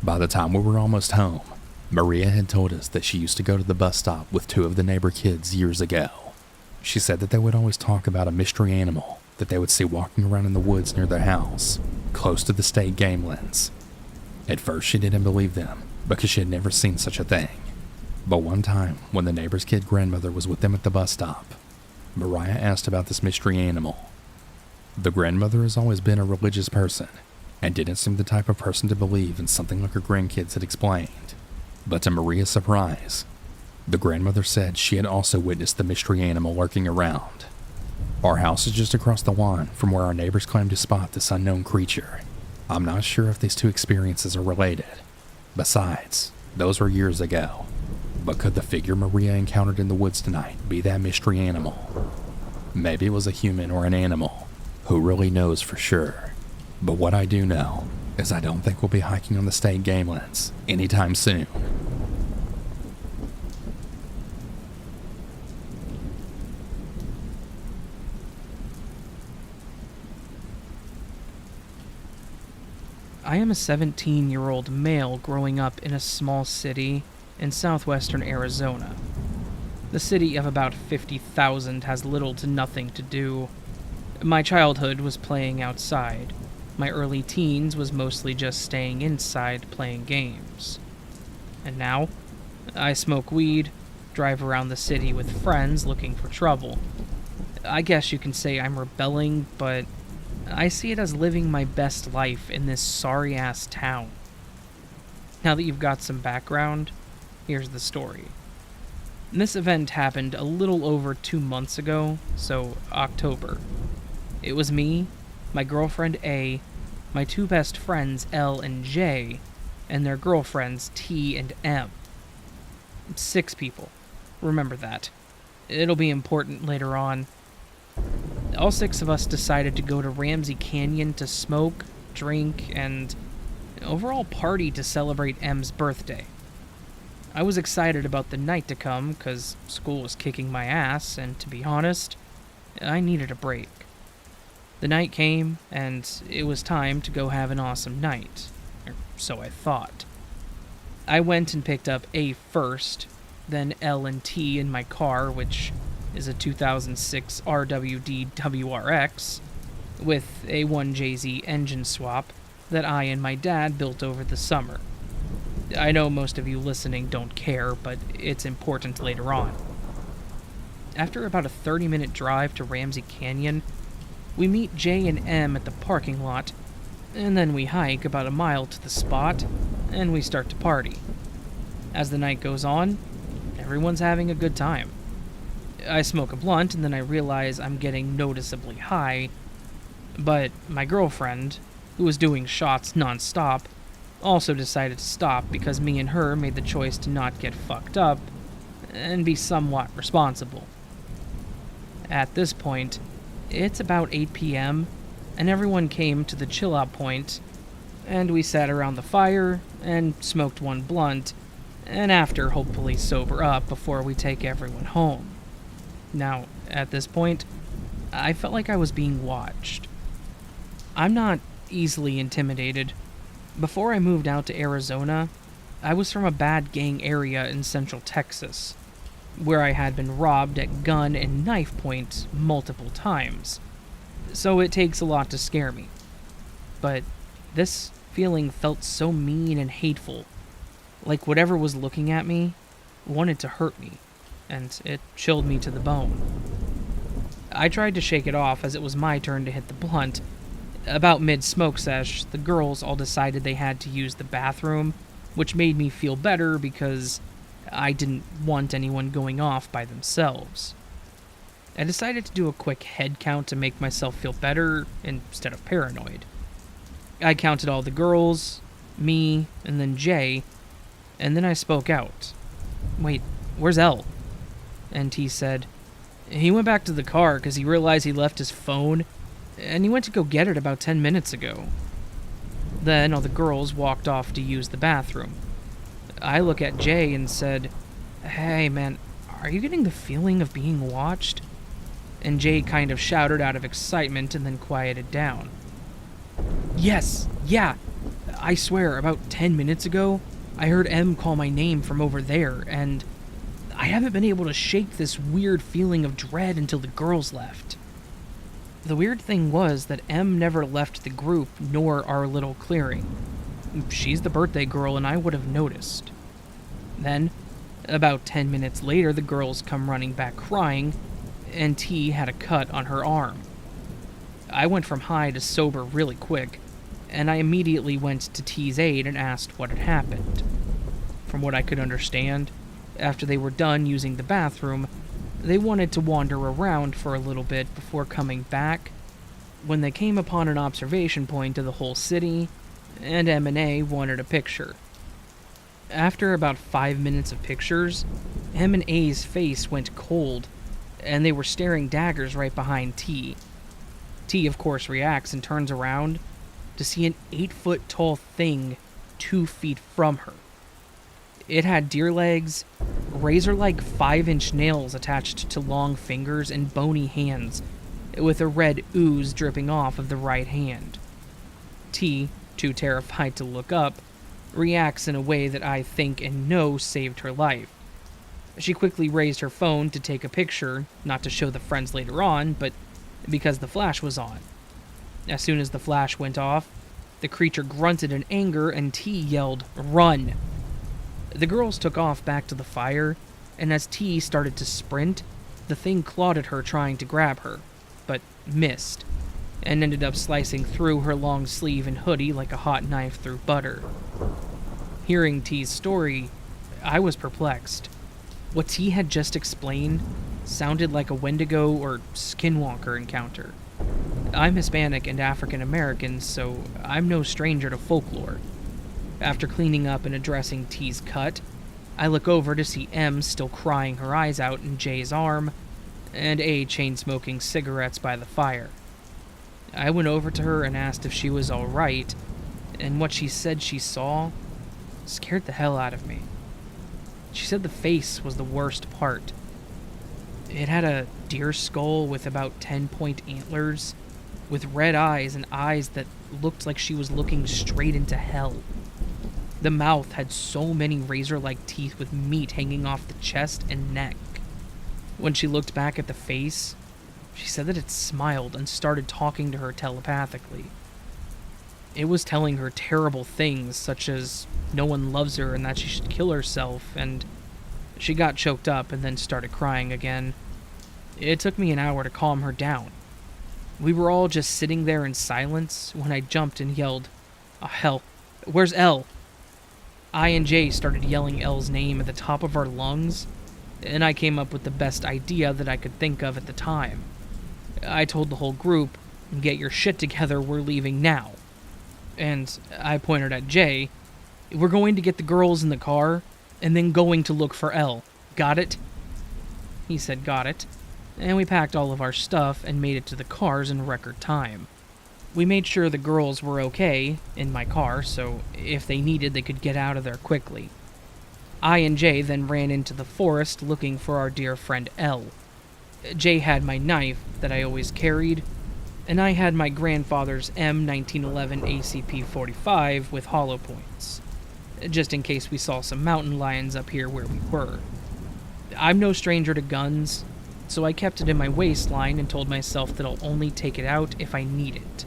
By the time we were almost home, Maria had told us that she used to go to the bus stop with 2 of the neighbor kids years ago. She said that they would always talk about a mystery animal that they would see walking around in the woods near their house, close to the state game lands. At first she didn't believe them, because she had never seen such a thing. But one time, when the neighbor's kid grandmother was with them at the bus stop, Mariah asked about this mystery animal. The grandmother has always been a religious person, and didn't seem the type of person to believe in something like her grandkids had explained. But to Maria's surprise, the grandmother said she had also witnessed the mystery animal lurking around. Our house is just across the lawn from where our neighbors claimed to spot this unknown creature. I'm not sure if these two experiences are related. Besides, those were years ago. But could the figure Maria encountered in the woods tonight be that mystery animal? Maybe it was a human or an animal. Who really knows for sure? But what I do know is I don't think we'll be hiking on the state game lands anytime soon. I am a 17-year-old male growing up in a small city in southwestern Arizona. The city of about 50,000 has little to nothing to do. My childhood was playing outside. My early teens was mostly just staying inside playing games. And now, I smoke weed, drive around the city with friends looking for trouble. I guess you can say I'm rebelling, but I see it as living my best life in this sorry-ass town. Now that you've got some background, here's the story. This event happened a little over 2 months ago, so October. It was me, my girlfriend A, my 2 best friends L and J, and their girlfriends T and M. 6 people. Remember that. It'll be important later on. All 6 of us decided to go to Ramsey Canyon to smoke, drink, and overall party to celebrate M's birthday. I was excited about the night to come because school was kicking my ass, and to be honest, I needed a break. The night came, and it was time to go have an awesome night, or so I thought. I went and picked up A first, then L and T in my car, which is a 2006 RWD WRX, with a 1JZ engine swap that I and my dad built over the summer. I know most of you listening don't care, but it's important later on. After about a 30-minute drive to Ramsey Canyon, we meet J and M at the parking lot, and then we hike about a mile to the spot, and we start to party. As the night goes on, everyone's having a good time. I smoke a blunt, and then I realize I'm getting noticeably high, but my girlfriend, who was doing shots non-stop, also decided to stop because me and her made the choice to not get fucked up and be somewhat responsible. At this point, it's about 8 p.m., and everyone came to the chill-out point, and we sat around the fire and smoked 1 blunt, and after hopefully sober up before we take everyone home. Now, at this point, I felt like I was being watched. I'm not easily intimidated, Before I moved out to Arizona, I was from a bad gang area in central Texas, where I had been robbed at gun and knife point multiple times, so it takes a lot to scare me. But this feeling felt so mean and hateful, like whatever was looking at me wanted to hurt me, and it chilled me to the bone. I tried to shake it off as it was my turn to hit the blunt. About mid-smoke sesh, the girls all decided they had to use the bathroom, which made me feel better because I didn't want anyone going off by themselves. I decided to do a quick head count to make myself feel better instead of paranoid. I counted all the girls, me, and then Jay, and then I spoke out. "Wait, where's Elle?" And he said, "He went back to the car because he realized he left his phone, and he went to go get it about 10 minutes ago." Then all the girls walked off to use the bathroom. I look at Jay and said, "Hey man, are you getting the feeling of being watched?" And Jay kind of shouted out of excitement and then quieted down. "Yes, yeah, I swear, about 10 minutes ago, I heard M call my name from over there, and I haven't been able to shake this weird feeling of dread until the girls left." The weird thing was that M never left the group nor our little clearing. She's the birthday girl and I would have noticed. Then, about 10 minutes later, the girls come running back crying, and T had a cut on her arm. I went from high to sober really quick, and I immediately went to T's aid and asked what had happened. From what I could understand, after they were done using the bathroom, they wanted to wander around for a little bit before coming back, when they came upon an observation point of the whole city, and M&A wanted a picture. After about 5 minutes of pictures, M&A's face went cold, and they were staring daggers right behind T. T, of course, reacts and turns around to see an 8-foot-tall thing 2 feet from her. It had deer legs, razor-like 5-inch nails attached to long fingers, and bony hands, with a red ooze dripping off of the right hand. T, too terrified to look up, reacts in a way that I think and know saved her life. She quickly raised her phone to take a picture, not to show the friends later on, but because the flash was on. As soon as the flash went off, the creature grunted in anger and T yelled, "Run!" The girls took off back to the fire, and as T started to sprint, the thing clawed at her trying to grab her, but missed, and ended up slicing through her long sleeve and hoodie like a hot knife through butter. Hearing T's story, I was perplexed. What T had just explained sounded like a Wendigo or Skinwalker encounter. I'm Hispanic and African American, so I'm no stranger to folklore. After cleaning up and addressing T's cut, I look over to see M still crying her eyes out in Jay's arm, and A chain-smoking cigarettes by the fire. I went over to her and asked if she was alright, and what she said she saw scared the hell out of me. She said the face was the worst part. It had a deer skull with about 10-point antlers, with red eyes and eyes that looked like she was looking straight into hell. The mouth had so many razor-like teeth with meat hanging off the chest and neck. When she looked back at the face, she said that it smiled and started talking to her telepathically. It was telling her terrible things, such as no one loves her and that she should kill herself, and she got choked up and then started crying again. It took me an hour to calm her down. We were all just sitting there in silence when I jumped and yelled, "Oh hell, where's Elle?" I and Jay started yelling Elle's name at the top of our lungs, and I came up with the best idea that I could think of at the time. I told the whole group, "Get your shit together, we're leaving now." And I pointed at Jay, "We're going to get the girls in the car, and then going to look for Elle. Got it?" He said got it, and we packed all of our stuff and made it to the cars in record time. We made sure the girls were okay in my car, so if they needed, they could get out of there quickly. I and Jay then ran into the forest looking for our dear friend Elle. Jay had my knife that I always carried, and I had my grandfather's M1911 ACP-45 with hollow points, just in case we saw some mountain lions up here where we were. I'm no stranger to guns, so I kept it in my waistline and told myself that I'll only take it out if I need it.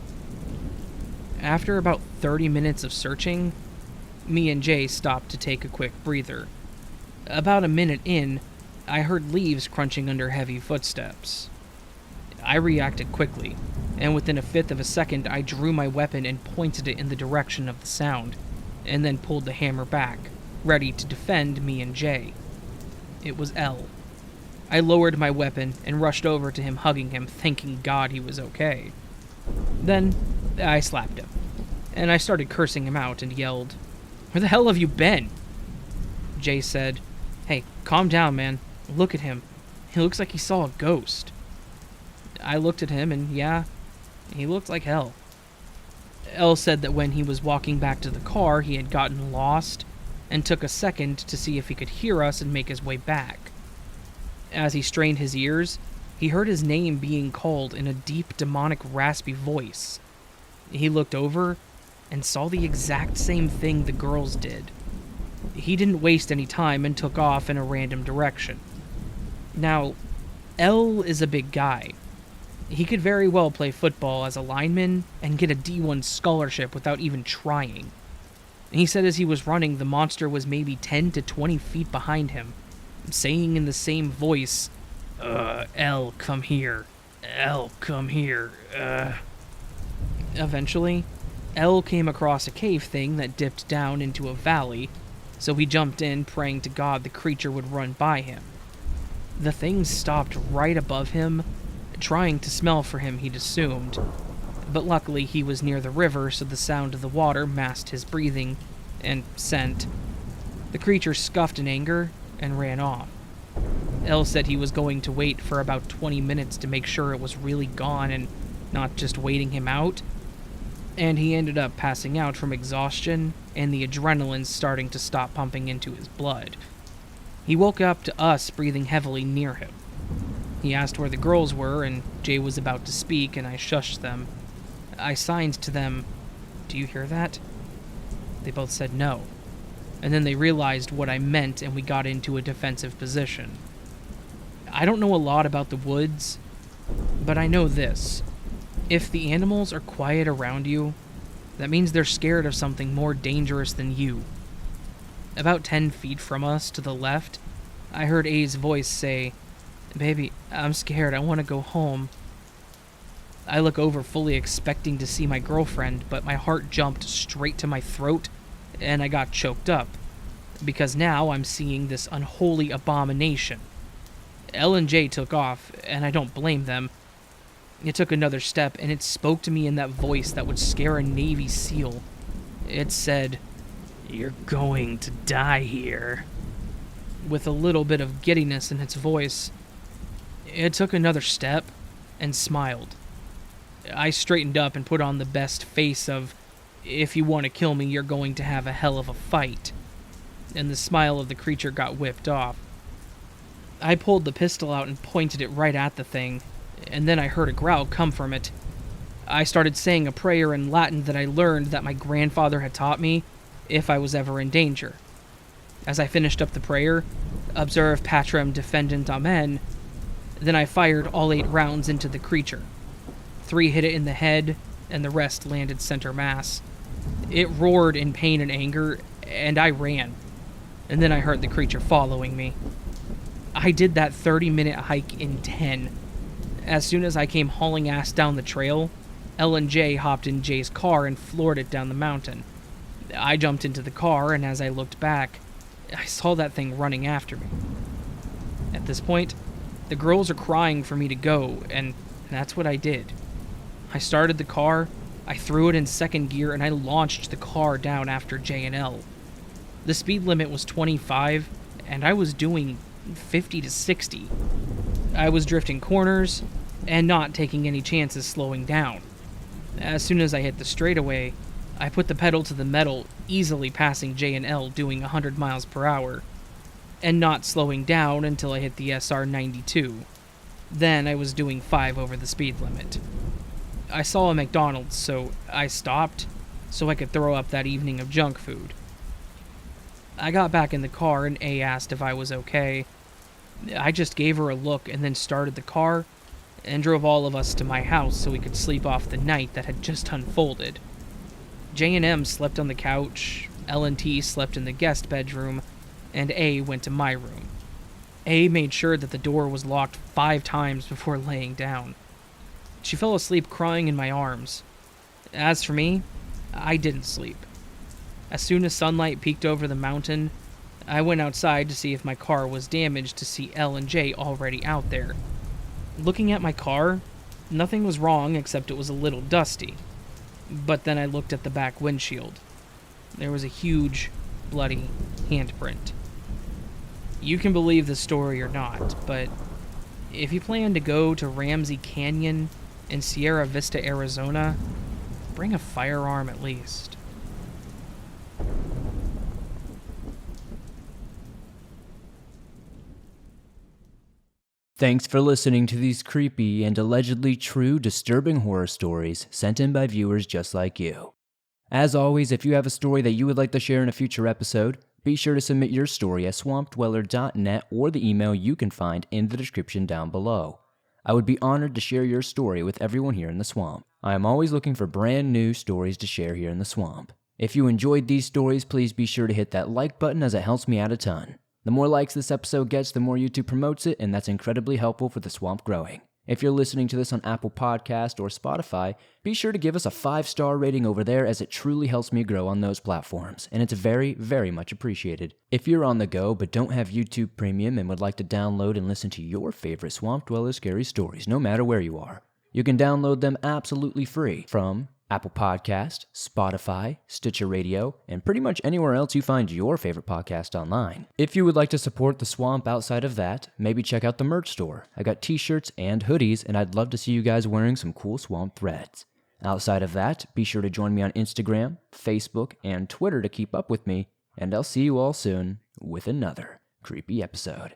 After about 30 minutes of searching, me and Jay stopped to take a quick breather. About a minute in, I heard leaves crunching under heavy footsteps. I reacted quickly, and within a fifth of a second I drew my weapon and pointed it in the direction of the sound, and then pulled the hammer back, ready to defend me and Jay. It was L. I lowered my weapon and rushed over to him, hugging him, thanking God he was okay. Then, I slapped him, and I started cursing him out and yelled, "Where the hell have you been?" Jay said, "Hey, calm down, man. Look at him. He looks like he saw a ghost." I looked at him, and yeah, he looked like hell. L said that when he was walking back to the car, he had gotten lost and took a second to see if he could hear us and make his way back. As he strained his ears, he heard his name being called in a deep, demonic, raspy voice. He looked over and saw the exact same thing the girls did. He didn't waste any time and took off in a random direction. Now, L is a big guy. He could very well play football as a lineman and get a D1 scholarship without even trying. He said as he was running, the monster was maybe 10 to 20 feet behind him, saying in the same voice, L, come here. L, come here. Eventually, L came across a cave thing that dipped down into a valley, so he jumped in, praying to God the creature would run by him. The thing stopped right above him, trying to smell for him, he'd assumed, but luckily he was near the river, so the sound of the water masked his breathing and scent. The creature scuffed in anger and ran off. L said he was going to wait for about 20 minutes to make sure it was really gone and not just waiting him out, and he ended up passing out from exhaustion and the adrenaline starting to stop pumping into his blood. He woke up to us breathing heavily near him. He asked where the girls were, and Jay was about to speak, and I shushed them. I signed to them, "Do you hear that?" They both said no, and then they realized what I meant, and we got into a defensive position. I don't know a lot about the woods, but I know this. If the animals are quiet around you, that means they're scared of something more dangerous than you. About 10 feet from us, to the left, I heard A's voice say, "Baby, I'm scared. I want to go home." I look over fully expecting to see my girlfriend, but my heart jumped straight to my throat, and I got choked up, because now I'm seeing this unholy abomination. L and J took off, and I don't blame them. It took another step, and it spoke to me in that voice that would scare a Navy SEAL. It said, "You're going to die here," with a little bit of giddiness in its voice. It took another step and smiled. I straightened up and put on the best face of, "If you want to kill me, you're going to have a hell of a fight." And the smile of the creature got whipped off. I pulled the pistol out and pointed it right at the thing, and then I heard a growl come from it. I started saying a prayer in Latin that I learned that my grandfather had taught me if I was ever in danger. As I finished up the prayer, "Observe Patrem Defendant Amen," then I fired all 8 rounds into the creature. 3 hit it in the head, and the rest landed center mass. It roared in pain and anger, and I ran. And then I heard the creature following me. I did that 30-minute hike in 10. As soon as I came hauling ass down the trail, L and J hopped in Jay's car and floored it down the mountain. I jumped into the car, and as I looked back, I saw that thing running after me. At this point, the girls are crying for me to go, and that's what I did. I started the car, I threw it in second gear, and I launched the car down after J and L. The speed limit was 25, and I was doing 50 to 60. I was drifting corners, and not taking any chances slowing down. As soon as I hit the straightaway, I put the pedal to the metal, easily passing J and L doing 100 miles per hour, and not slowing down until I hit the SR-92. Then I was doing 5 over the speed limit. I saw a McDonald's, so I stopped so I could throw up that evening of junk food. I got back in the car and A asked if I was okay. I just gave her a look and then started the car and drove all of us to my house so we could sleep off the night that had just unfolded. J and M slept on the couch, L and T slept in the guest bedroom, and A went to my room. A made sure that the door was locked 5 times before laying down. She fell asleep crying in my arms. As for me, I didn't sleep. As soon as sunlight peeked over the mountain, I went outside to see if my car was damaged to see L and J already out there. Looking at my car, nothing was wrong except it was a little dusty. But then I looked at the back windshield. There was a huge, bloody handprint. You can believe the story or not, but if you plan to go to Ramsey Canyon in Sierra Vista, Arizona, bring a firearm at least. Thanks for listening to these creepy and allegedly true disturbing horror stories sent in by viewers just like you. As always, if you have a story that you would like to share in a future episode, be sure to submit your story at swampdweller.net or the email you can find in the description down below. I would be honored to share your story with everyone here in the swamp. I am always looking for brand new stories to share here in the swamp. If you enjoyed these stories, please be sure to hit that like button as it helps me out a ton. The more likes this episode gets, the more YouTube promotes it, and that's incredibly helpful for the swamp growing. If you're listening to this on Apple Podcast or Spotify, be sure to give us a 5-star rating over there as it truly helps me grow on those platforms, and it's very, very much appreciated. If you're on the go but don't have YouTube Premium and would like to download and listen to your favorite Swamp Dweller scary stories, no matter where you are, you can download them absolutely free from Apple Podcast, Spotify, Stitcher Radio, and pretty much anywhere else you find your favorite podcast online. If you would like to support the swamp outside of that, maybe check out the merch store. I got t-shirts and hoodies, and I'd love to see you guys wearing some cool swamp threads. Outside of that, be sure to join me on Instagram, Facebook, and Twitter to keep up with me, and I'll see you all soon with another creepy episode.